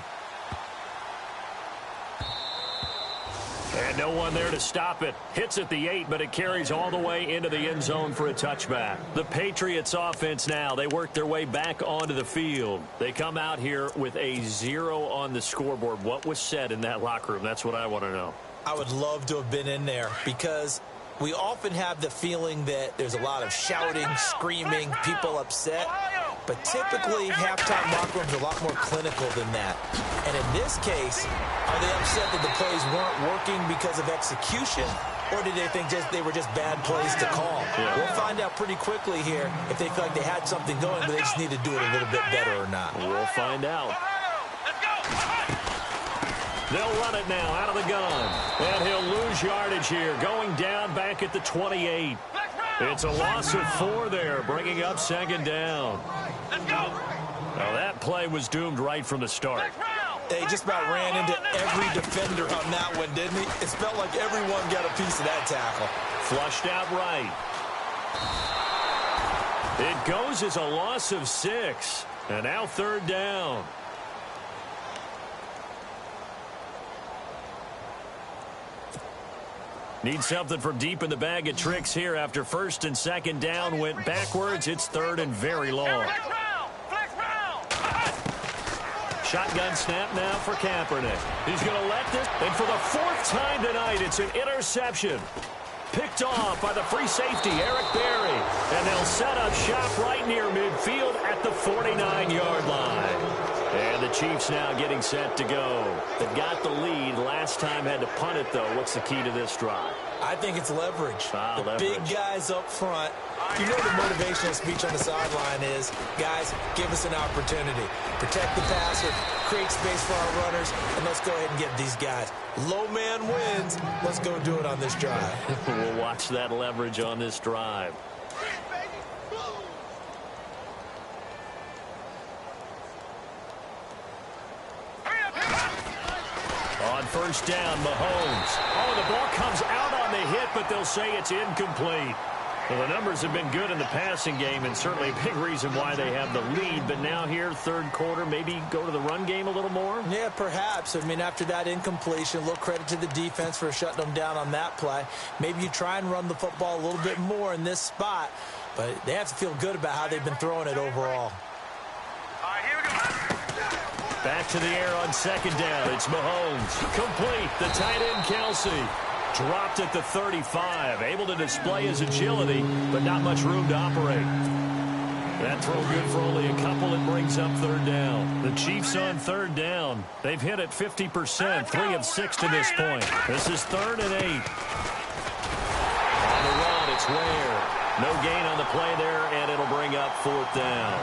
D: And no one there to stop it. Hits at the 8, but it carries all the way into the end zone for a touchback. The Patriots offense now, they work their way back onto the field. They come out here with a 0 on the scoreboard. What was said in that locker room? That's what I want to know.
E: I would love to have been in there because we often have the feeling that there's a lot of shouting, screaming, people upset. But typically, halftime locker rooms are a lot more clinical than that. And in this case, are they upset that the plays weren't working because of execution? Or did they think they were just bad plays to call? Yeah. We'll find out pretty quickly here if they feel like they had something going, but they just need to do it a little bit better or not.
D: We'll find out. They'll run it now out of the gun. And he'll lose yardage here, going down back at the 28. It's a loss of 4 there, bringing up second down.
B: Let's go.
D: Now that play was doomed right from the start.
E: They just about ran into every defender on that one, didn't he? It felt like everyone got a piece of that tackle.
D: Flushed out right. It goes as a loss of 6. And now third down. Need something from deep in the bag of tricks here after first and second down went backwards. It's third and very long. Shotgun snap now for Kaepernick. He's going to let this. And for the 4th time tonight, it's an interception. Picked off by the free safety, Eric Berry. And they'll set up shop right near midfield at the 49-yard line. And the Chiefs now getting set to go. They've got the lead. Last time had to punt it, though. What's the key to this drive?
E: I think it's leverage.
D: Leverage.
E: Big guys up front. You know the motivational speech on the sideline is, guys, give us an opportunity. Protect the passer, create space for our runners, and let's go ahead and get these guys. Low man wins. Let's go do it on this drive.
D: We'll watch that leverage on this drive. On first down, Mahomes. Oh, the ball comes out on the hit, but they'll say it's incomplete. Well, the numbers have been good in the passing game, and certainly a big reason why they have the lead. But now here, third quarter, maybe go to the run game a little more?
E: Yeah, perhaps. I mean, after that incompletion, a little credit to the defense for shutting them down on that play. Maybe you try and run the football a little bit more in this spot, but they have to feel good about how they've been throwing it overall.
B: All right, here we go.
D: Back to the air on second down. It's Mahomes. Complete. The tight end, Kelsey. Dropped at the 35. Able to display his agility, but not much room to operate. That throw good for only a couple. It brings up third down. The Chiefs on third down. They've hit it 50%. 3 of 6 to this point. This is 3rd and 8. On the run, it's Ware. No gain on the play there, and it'll bring up 4th down.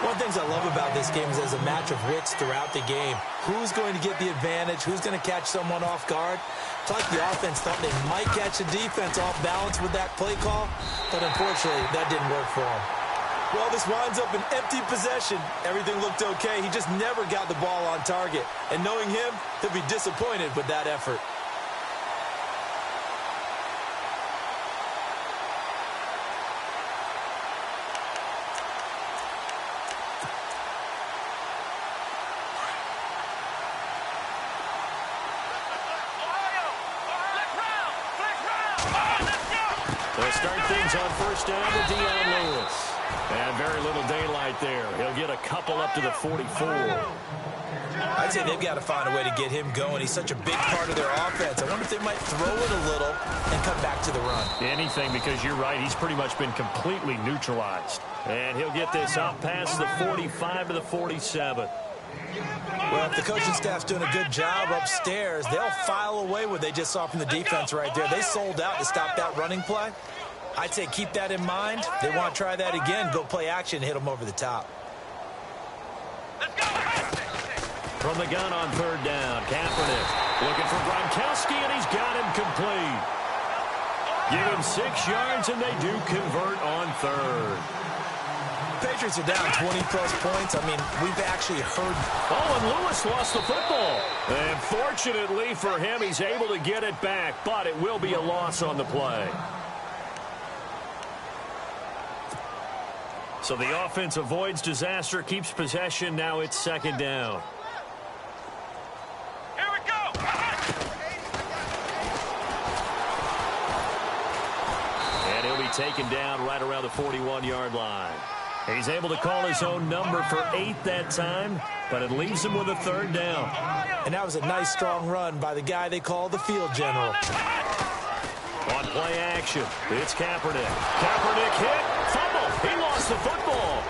E: One of the things I love about this game is there's a match of wits throughout the game. Who's going to get the advantage? Who's going to catch someone off guard? It's like the offense thought they might catch the defense off balance with that play call, but unfortunately, that didn't work for them. Well, this winds up an empty possession. Everything looked okay. He just never got the ball on target. And knowing him, he'll be disappointed with that effort.
D: They'll start things on first down to Dion Lewis. And very little daylight there. He'll get a couple up to the 44.
E: I'd say they've got to find a way to get him going. He's such a big part of their offense. I wonder if they might throw it a little and come back to the run.
D: Anything, because you're right. He's pretty much been completely neutralized. And he'll get this up past the 45 to the 47.
E: Well, if the coaching staff's doing a good job upstairs, they'll file away what they just saw from the defense right there. They sold out to stop that running play. I'd say keep that in mind. They want to try that again, go play action, hit them over the top.
D: From the gun on third down, Kaepernick looking for Gronkowski, and he's got him complete. Give him 6 yards, and they do convert on third.
E: Patriots are down 20-plus points. I mean, we've actually heard.
D: Oh, and Lewis lost the football. And fortunately for him, he's able to get it back, but it will be a loss on the play. So the offense avoids disaster, keeps possession. Now it's second down.
B: Here we go.
D: be taken down right around the 41-yard line. He's able to call his own number for 8 that time, but it leaves him with a 3rd down.
E: And that was a nice, strong run by the guy they call the field general.
D: On play action, it's Kaepernick. Kaepernick hit, fumble. He lost the football.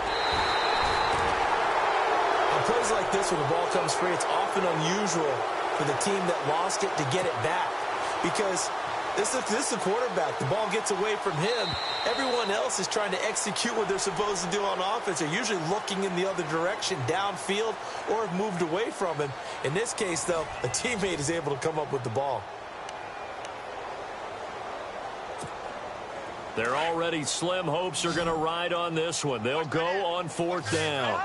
E: On plays like this, when the ball comes free, it's often unusual for the team that lost it to get it back. Because this is the quarterback. The ball gets away from him. Everyone else is trying to execute what they're supposed to do on offense. They're usually looking in the other direction, downfield, or have moved away from him. In this case, though, a teammate is able to come up with the ball.
D: Their already slim hopes are going to ride on this one. They'll go on 4th down.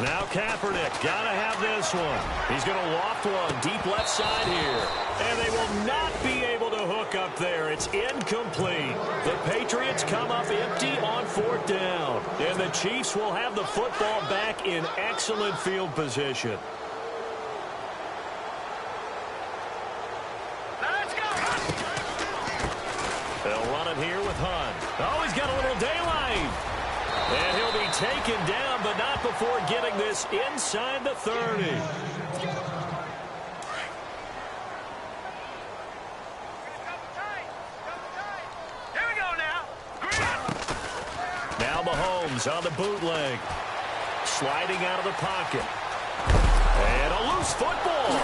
D: Now Kaepernick, got to have this one. He's going to loft one deep left side here. And they will not be able to hook up there. It's incomplete. The Patriots come up empty on 4th down. And the Chiefs will have the football back in excellent field position. They'll run it here with Hunt. Oh, he's got a little daylight. And he'll be taken down, but not before getting this inside the 30.
B: Here we go now.
D: Now Mahomes on the bootleg. Sliding out of the pocket. And a loose football.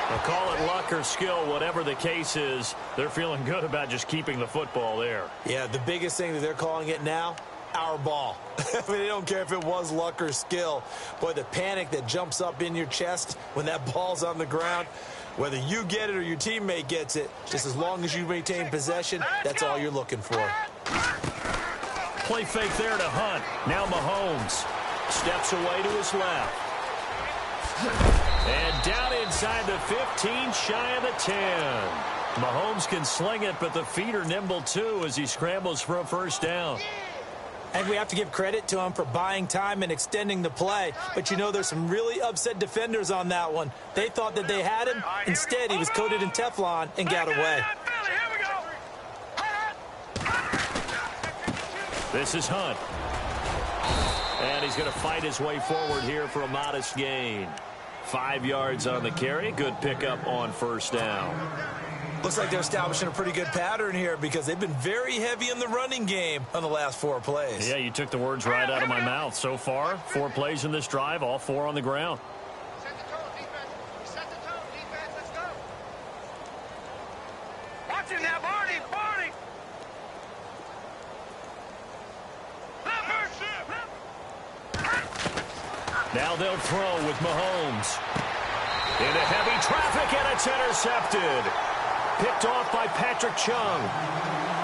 D: They'll call it luck or skill, whatever the case is. They're feeling good about just keeping the football there.
E: Yeah, the biggest thing that they're calling it now, our ball. I mean, they don't care if it was luck or skill. Boy, the panic that jumps up in your chest when that ball's on the ground, whether you get it or your teammate gets it, just as long as you maintain possession, that's all you're looking for.
D: Play fake there to Hunt. Now Mahomes steps away to his left. And down inside the 15, shy of the 10. Mahomes can sling it, but the feet are nimble too as he scrambles for a 1st down.
E: And we have to give credit to him for buying time and extending the play. But, you know, there's some really upset defenders on that one. They thought that they had him. Instead, he was coated in Teflon and got away.
D: This is Hunt. And he's going to fight his way forward here for a modest gain. 5 yards on the carry. Good pickup on 1st down.
E: Looks like they're establishing a pretty good pattern here because they've been very heavy in the running game on the last 4 plays.
D: Yeah, you took the words right out of my mouth. So far, 4 plays in this drive, all 4 on the ground.
B: Set the tone, defense. Set the tone, defense. Let's go. Watch him now, Barney. Barney.
D: Now they'll throw with Mahomes. Into heavy traffic, and it's intercepted. Picked off by Patrick Chung.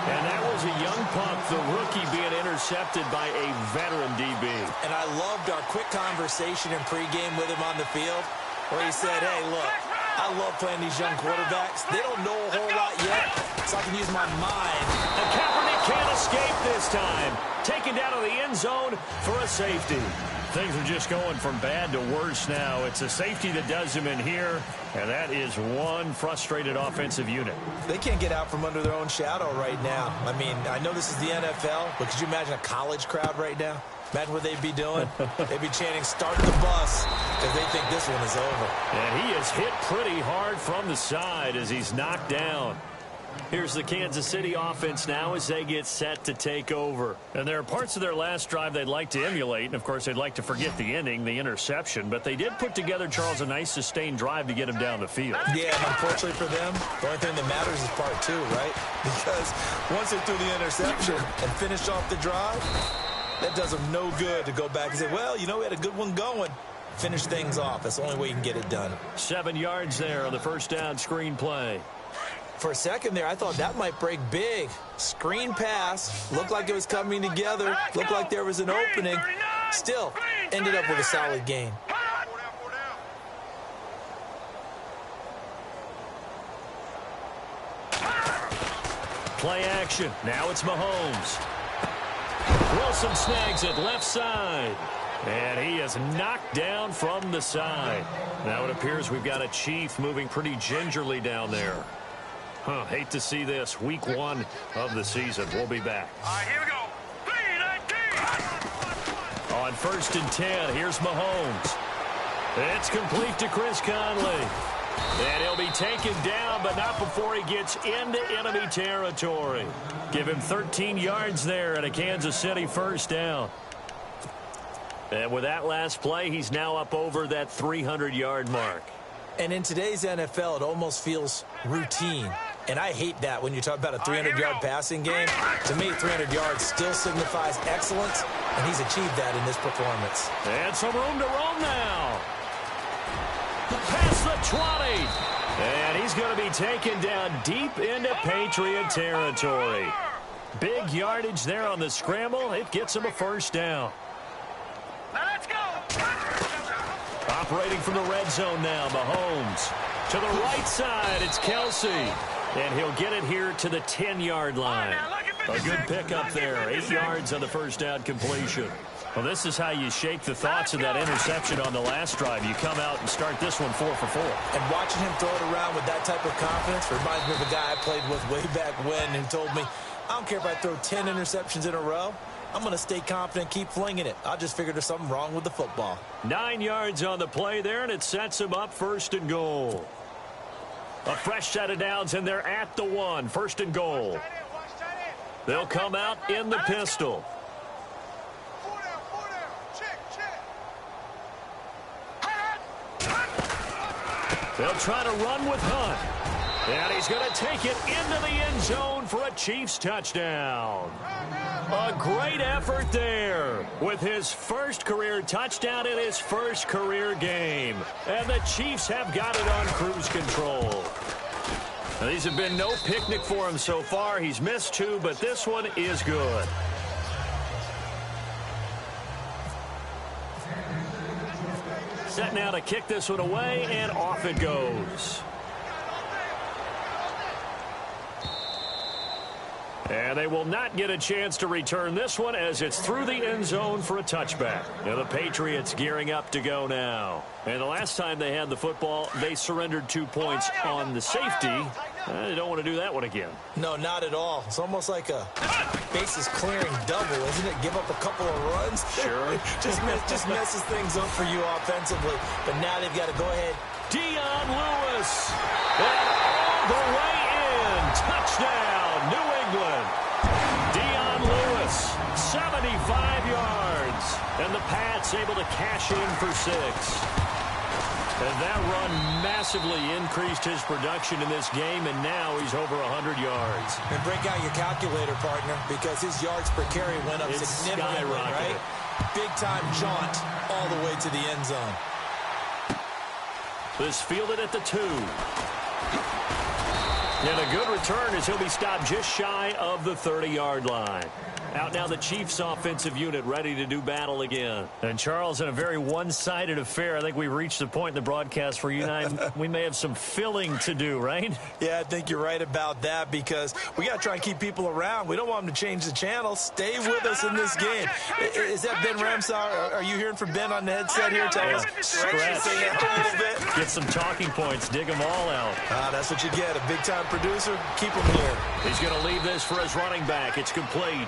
D: And that was a young punt, the rookie being intercepted by a veteran DB.
E: And I loved our quick conversation in pregame with him on the field where he said, hey, look, I love playing these young quarterbacks. They don't know a whole lot yet, so I can use my mind.
D: And Kaepernick can't escape this time. Taken down to the end zone for a safety. Things are just going from bad to worse now. It's a safety that does him in here, and that is one frustrated offensive unit.
E: They can't get out from under their own shadow right now. I mean, I know this is the NFL, but could you imagine a college crowd right now? Imagine what they'd be doing. They'd be chanting, start the bus, because they think this one is over.
D: And he is hit pretty hard from the side as he's knocked down. Here's the Kansas City offense now as they get set to take over. And there are parts of their last drive they'd like to emulate. And, of course, they'd like to forget the ending, the interception. But they did put together, Charles, a nice sustained drive to get him down the field.
E: Yeah, and unfortunately for them, the only thing that matters is part 2, right? Because once they threw the interception and finished off the drive, that does them no good to go back and say, well, you know, we had a good one going. Finish things off. That's the only way you can get it done.
D: 7 yards there on the 1st down screen play.
E: For a second there, I thought that might break big. Screen pass. Looked like it was coming together. Looked like there was an opening. Still, ended up with a solid gain.
D: Play action. Now it's Mahomes. Wilson snags it left side. And he is knocked down from the side. Now it appears we've got a Chief moving pretty gingerly down there. Hate to see this. Week 1 of the season. We'll be back.
B: All right, here we go. 3-19.
D: On 1st and 10, here's Mahomes. It's complete to Chris Conley. And he'll be taken down, but not before he gets into enemy territory. Give him 13 yards there and a Kansas City first down. And with that last play, he's now up over that 300-yard mark.
E: And in today's NFL, it almost feels routine. And I hate that when you talk about a 300-yard passing game. To me, 300 yards still signifies excellence, and he's achieved that in this performance.
D: And some room to roam now. Past the 20. And he's going to be taken down deep into Patriot territory. Big yardage there on the scramble. It gets him a first down.
B: Now let's go.
D: Operating from the red zone now, Mahomes. To the right side, it's Kelsey. And he'll get it here to the 10-yard line. A good pickup there. 8 yards on the first down completion. Well, this is how you shake the thoughts of that interception on the last drive. You come out and start this one 4 for 4.
E: And watching him throw it around with that type of confidence reminds me of a guy I played with way back when and told me, I don't care if I throw 10 interceptions in a row. I'm going to stay confident, keep flinging it. I just figured there's something wrong with the football.
D: 9 yards on the play there, and it sets him up 1st and goal. A fresh set of downs, and they're at the 1. 1st and goal. They'll come out in the pistol. They'll try to run with Hunt. And he's going to take it into the end zone for a Chiefs touchdown. A great effort there with his first career touchdown in his first career game. And the Chiefs have got it on cruise control. Now, these have been no picnic for him so far. He's missed 2, but this one is good. Set now to kick this one away, and off it goes. And they will not get a chance to return this one as it's through the end zone for a touchback. Now the Patriots gearing up to go now. And the last time they had the football, they surrendered 2 points on the safety. They don't want to do that one again.
E: No, not at all. It's almost like a bases clearing double, isn't it? Give up a couple of runs.
D: Sure.
E: just messes things up for you offensively. But now they've got to go ahead.
D: Dion Lewis. And all the way in. Touchdown, New England. Dion Lewis, 75 yards. And the Pats able to cash in for 6. And that run massively increased his production in this game, and now he's over 100 yards.
E: And break out your calculator, partner, because his yards per carry went up significantly, right? Big-time jaunt all the way to the end zone.
D: This fielded at the 2. And a good return as he'll be stopped just shy of the 30-yard line. Out now the Chiefs offensive unit ready to do battle again. And Charles, in a very one-sided affair, I think we've reached the point in the broadcast where you and I, we may have some filling to do, right?
E: Yeah, I think you're right about that because we got to try and keep people around. We don't want them to change the channel. Stay with us in this game. Is that Ben Ramsar? Are you hearing from Ben on the headset here? Tell us.
D: Scratch.
E: A little bit.
D: Get some talking points. Dig them all out.
E: That's what you get. A big-time producer. Keep him here.
D: He's going to leave this for his running back. It's complete.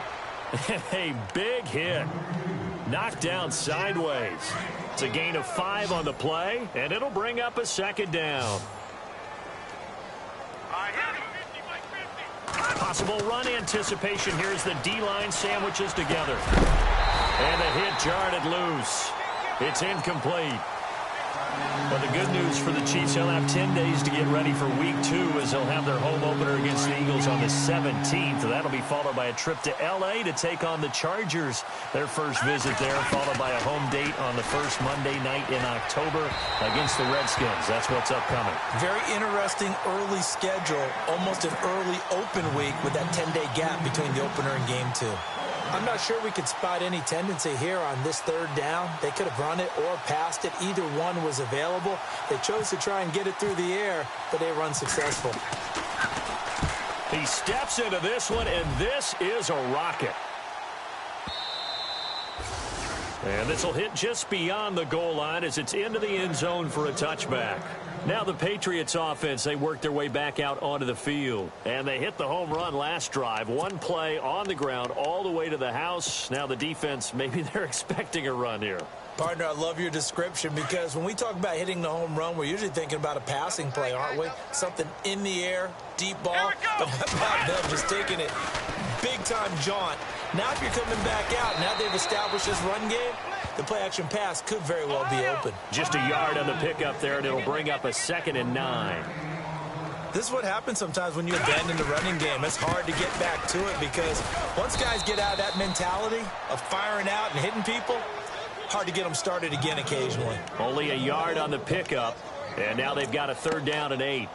D: A big hit. Knocked down sideways. It's a gain of 5 on the play, and it'll bring up a 2nd down. Possible run anticipation. Here's the D-line sandwiches together. And the hit jarred it loose. It's incomplete. But the good news for the Chiefs, they'll have 10 days to get ready for Week 2 as they'll have their home opener against the Eagles on the 17th. That'll be followed by a trip to L.A. to take on the Chargers. Their first visit there, followed by a home date on the first Monday night in October against the Redskins. That's what's upcoming.
E: Very interesting early schedule, almost an early open week with that 10-day gap between the opener and Game 2. I'm not sure we could spot any tendency here on this 3rd down. They could have run it or passed it. Either one was available. They chose to try and get it through the air, but they were unsuccessful.
D: He steps into this one, and this is a rocket. And this will hit just beyond the goal line as it's into the end zone for a touchback. Now the Patriots offense, they work their way back out onto the field. And they hit the home run last drive. One play on the ground all the way to the house. Now the defense, maybe they're expecting a run here.
E: Partner, I love your description because when we talk about hitting the home run, we're usually thinking about a passing play, aren't we? Something in the air, deep ball. But how about them just taking it big-time jaunt? Now if you're coming back out, now they've established this run game, the play-action pass could very well be open.
D: Just a yard on the pickup there, and it'll bring up a 2nd and 9.
E: This is what happens sometimes when you abandon the running game. It's hard to get back to it because once guys get out of that mentality of firing out and hitting people, hard to get them started again occasionally.
D: Only a yard on the pickup, and now they've got a 3rd down and 8.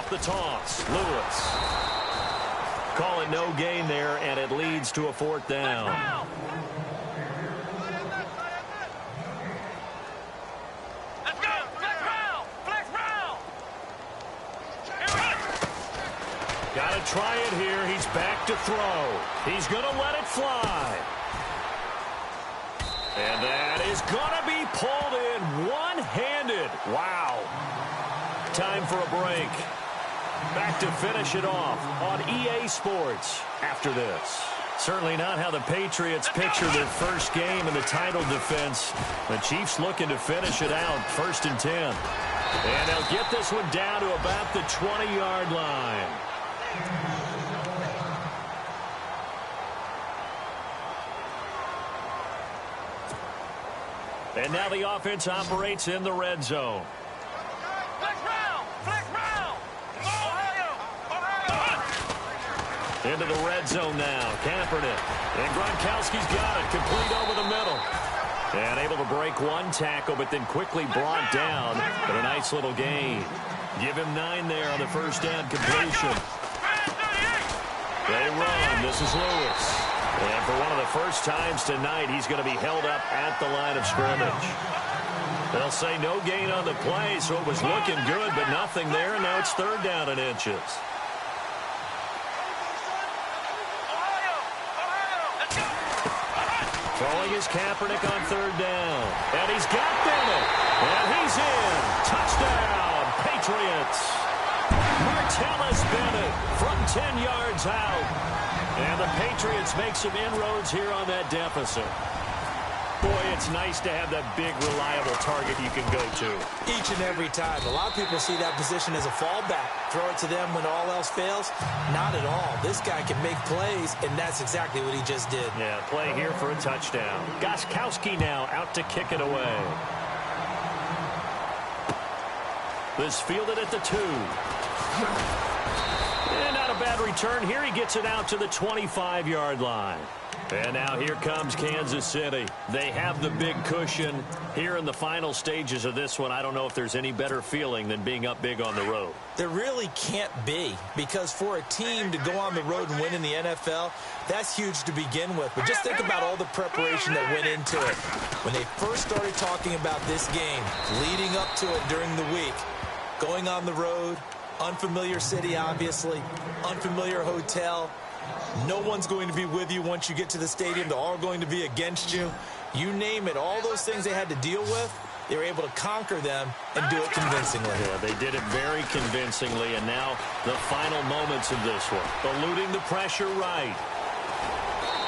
D: The toss, Lewis. Call it no gain there, and it leads to a 4th down.
B: Let's go! Flex round!
D: Got to try it here. He's back to throw. He's going to let it fly. And that is going to be pulled in one-handed. Wow. Time for a break. Back to finish it off on EA Sports after this. Certainly not how the Patriots picture their first game in the title defense. The Chiefs looking to finish it out, 1st and 10. And they'll get this one down to about the 20-yard line. And now the offense operates in the red zone. Into the red zone now. Kaepernick. And Gronkowski's got it. Complete over the middle. And able to break one tackle, but then quickly brought down. But a nice little gain. Give him 9 there on the 1st down completion. They run. This is Lewis. And for one of the first times tonight, he's going to be held up at the line of scrimmage. They'll say no gain on the play, so it was looking good, but nothing there. And now it's 3rd down and inches. Throwing his Kaepernick on 3rd down. And he's got Bennett. And he's in. Touchdown, Patriots. Martellus Bennett from 10 yards out. And the Patriots make some inroads here on that deficit. Boy, it's nice to have that big, reliable target you can go to.
E: Each and every time. A lot of people see that position as a fallback. Throw it to them when all else fails. Not at all. This guy can make plays, and that's exactly what he just did.
D: Yeah, play here for a touchdown. Gostkowski now out to kick it away. This fielded at the 2. And not a bad return here. He gets it out to the 25-yard line. And now here comes Kansas City. They have the big cushion here in the final stages of this one. I don't know if there's any better feeling than being up big on the road.
E: There really can't be, because for a team to go on the road and win in the NFL, that's huge to begin with. But just think about all the preparation that went into it. When they first started talking about this game, leading up to it during the week, going on the road, unfamiliar city, obviously, unfamiliar hotel. No one's going to be with you once you get to the stadium. They're all going to be against you. You name it, all those things they had to deal with, they were able to conquer them and do it convincingly.
D: Yeah, they did it very convincingly, and now the final moments of this one. Eluding the pressure right.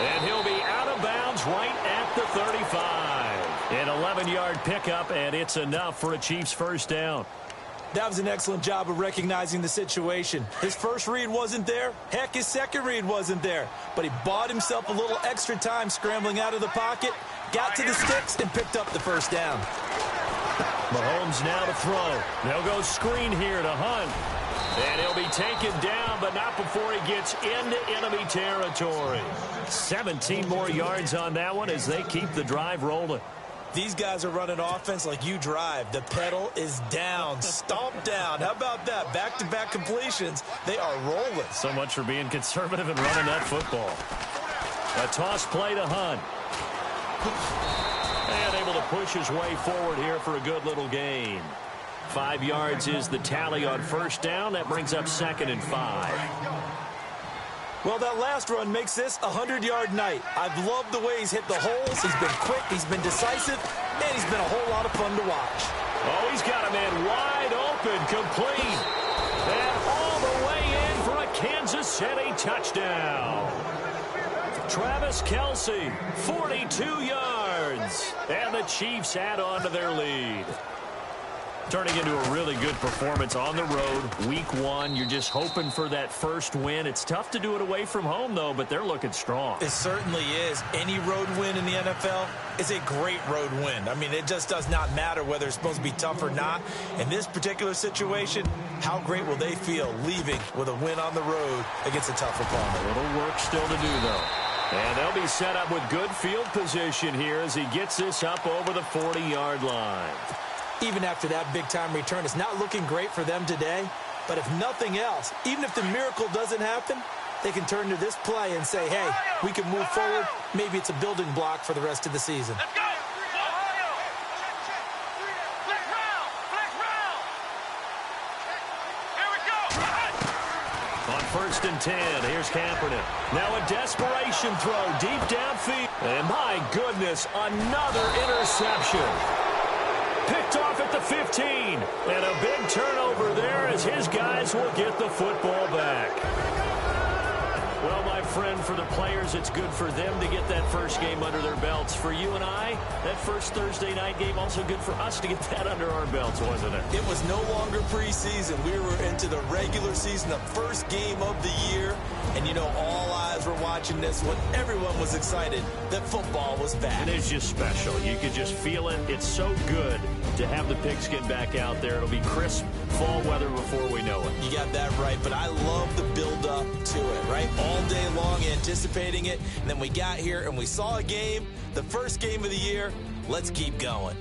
D: And he'll be out of bounds right at the 35. An 11-yard pickup, and it's enough for a Chiefs 1st down.
E: That was an excellent job of recognizing the situation. His first read wasn't there. Heck, his second read wasn't there. But he bought himself a little extra time scrambling out of the pocket, got to the sticks, and picked up the 1st down.
D: Mahomes now to throw. They'll go screen here to Hunt. And he'll be taken down, but not before he gets into enemy territory. 17 more yards on that one as they keep the drive rolling.
E: These guys are running offense like you drive. The pedal is down, stomped down. How about that? Back-to-back completions. They are rolling.
D: So much for being conservative and running that football. A toss play to Hunt. And able to push his way forward here for a good little gain. 5 yards is the tally on first down. That brings up 2nd and 5.
E: Well, that last run makes this a 100-yard night. I've loved the way he's hit the holes. He's been quick, he's been decisive, and he's been a whole lot of fun to watch.
D: Oh, he's got a man wide open, complete. And all the way in for a Kansas City touchdown. Travis Kelce, 42 yards. And the Chiefs add on to their lead. Turning into a really good performance on the road. Week 1, you're just hoping for that first win. It's tough to do it away from home, though, but they're looking strong.
E: It certainly is. Any road win in the NFL is a great road win. I mean, it just does not matter whether it's supposed to be tough or not. In this particular situation, how great will they feel leaving with a win on the road against a tough opponent?
D: A little work still to do, though. And they'll be set up with good field position here as he gets this up over the 40-yard line.
E: Even after that big-time return, it's not looking great for them today. But if nothing else, even if the miracle doesn't happen, they can turn to this play and say, hey, we can move forward. Maybe it's a building block for the rest of the season.
B: Let's go! Ohio! Flex round! Flex round! Here we go!
D: On 1st and 10, here's Kaepernick. Now a desperation throw deep downfield. And my goodness, another interception. Picked off at the 15. And a big turnover there as his guys will get the football back. Well, my friend, for the players, it's good for them to get that first game under their belts. For you and I, that first Thursday night game, also good for us to get that under our belts, wasn't it?
E: It was no longer preseason. We were into the regular season, the first game of the year. And, you know, all eyes were watching this when everyone was excited that football was back.
D: And it's just special. You could just feel it. It's so good to have the pigskin back out there. It'll be crisp fall weather before we know it.
E: You got that right, but I love the build-up to it, right? All day long anticipating it, and then we got here and we saw a game, the first game of the year. Let's keep going.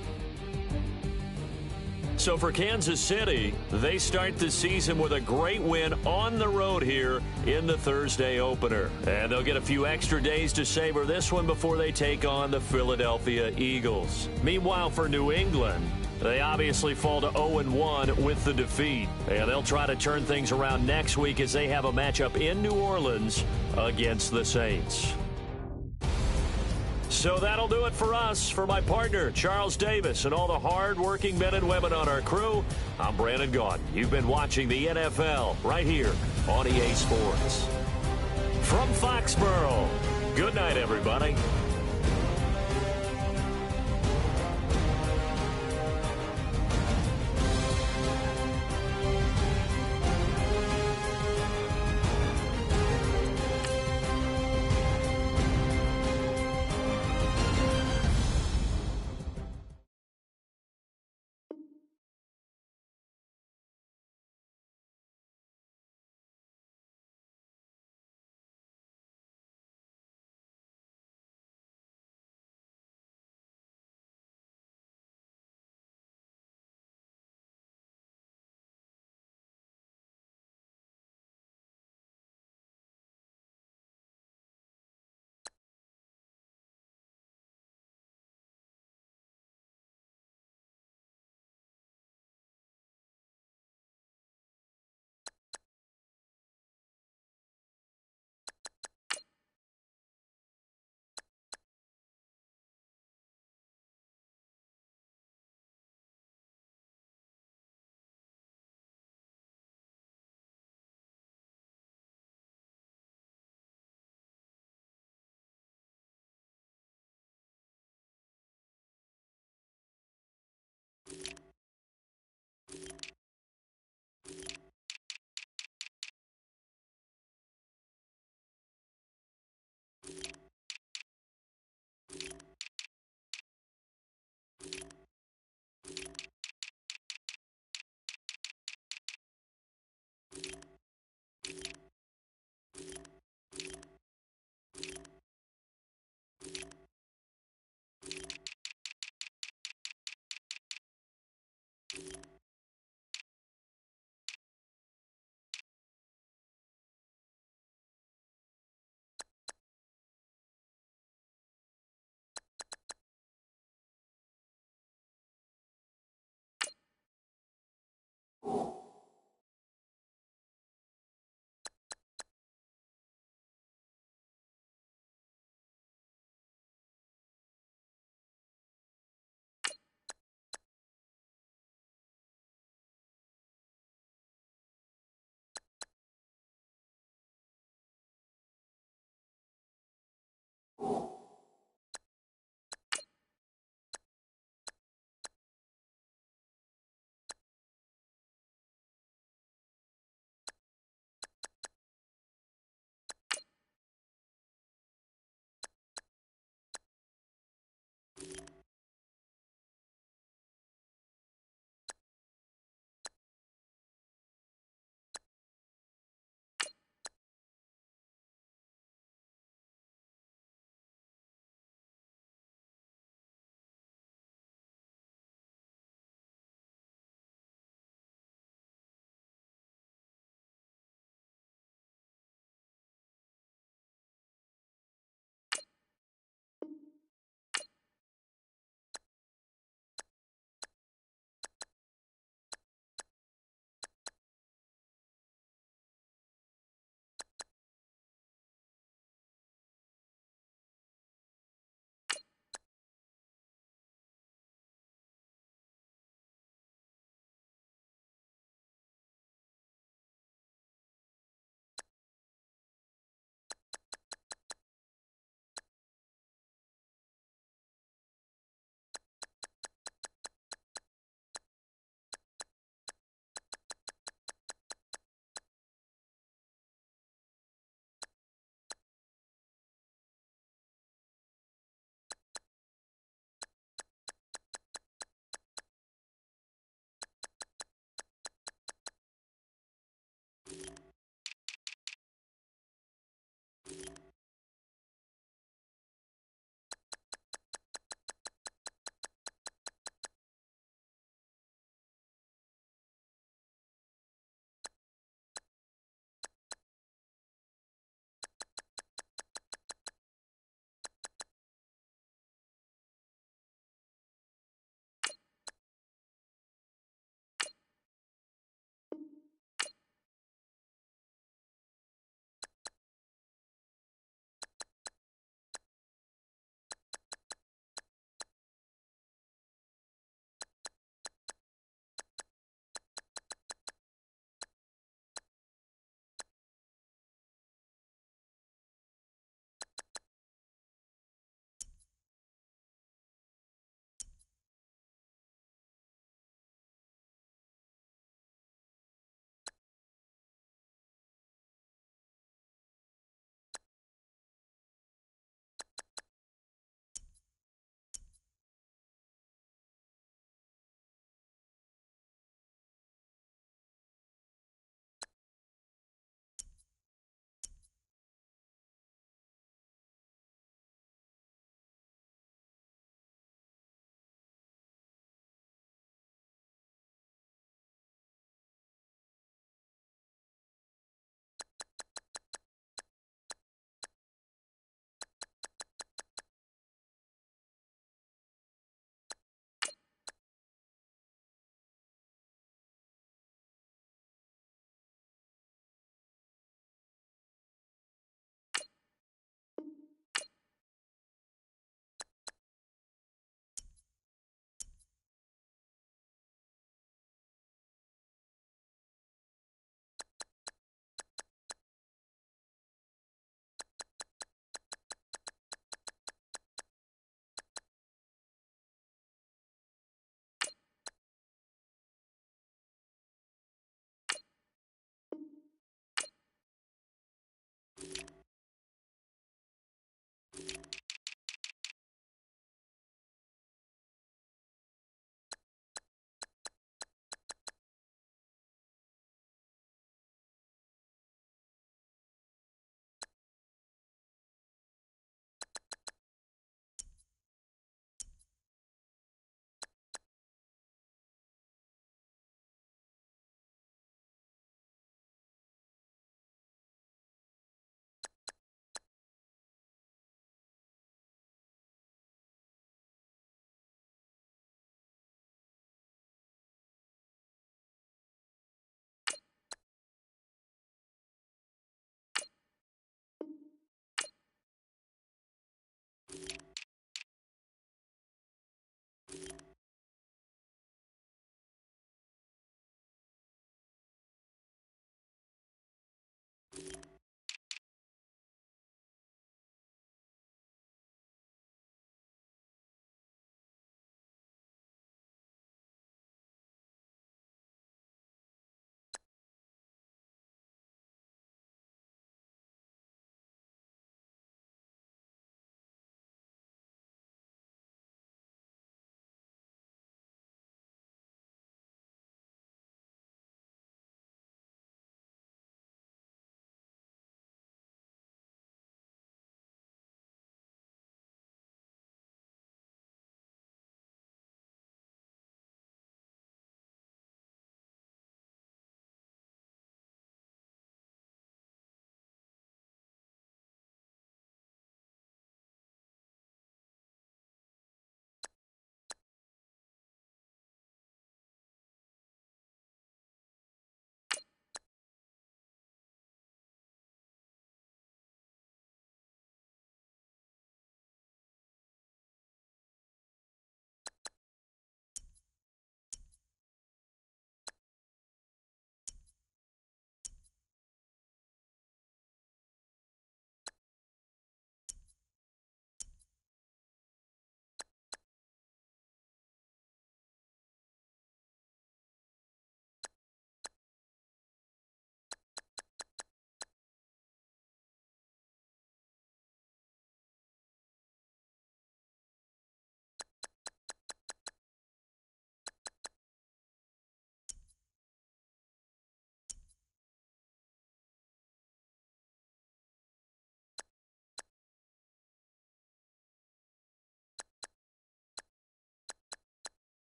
D: So for Kansas City, they start the season with a great win on the road here in the Thursday opener. And they'll get a few extra days to savor this one before they take on the Philadelphia Eagles. Meanwhile, for New England, they obviously fall to 0-1 with the defeat. And they'll try to turn things around next week as they have a matchup in New Orleans against the Saints. So that'll do it for us. For my partner, Charles Davis, and all the hard-working men and women on our crew, I'm Brandon Gaudin. You've been watching the NFL right here on EA Sports. From Foxborough, good night, everybody.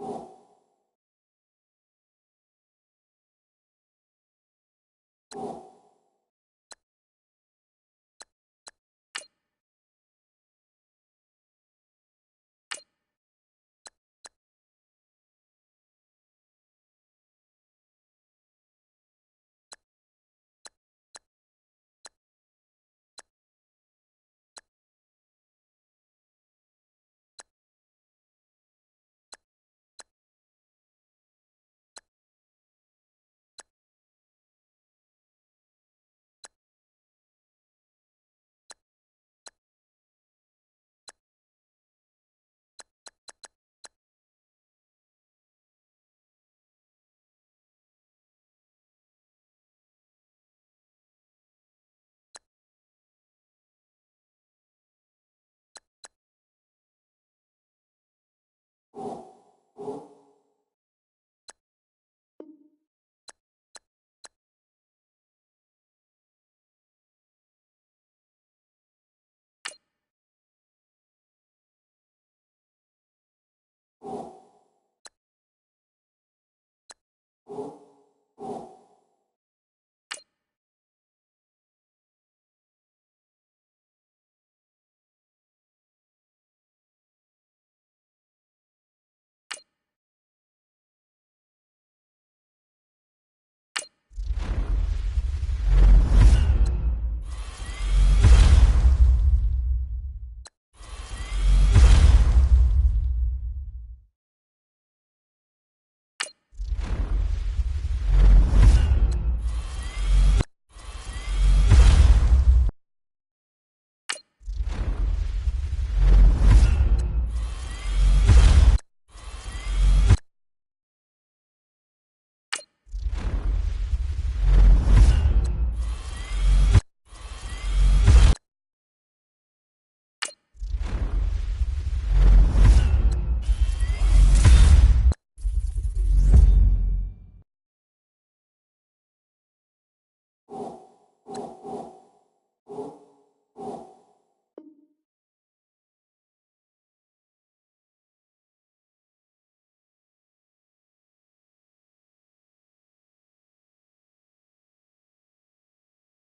F: you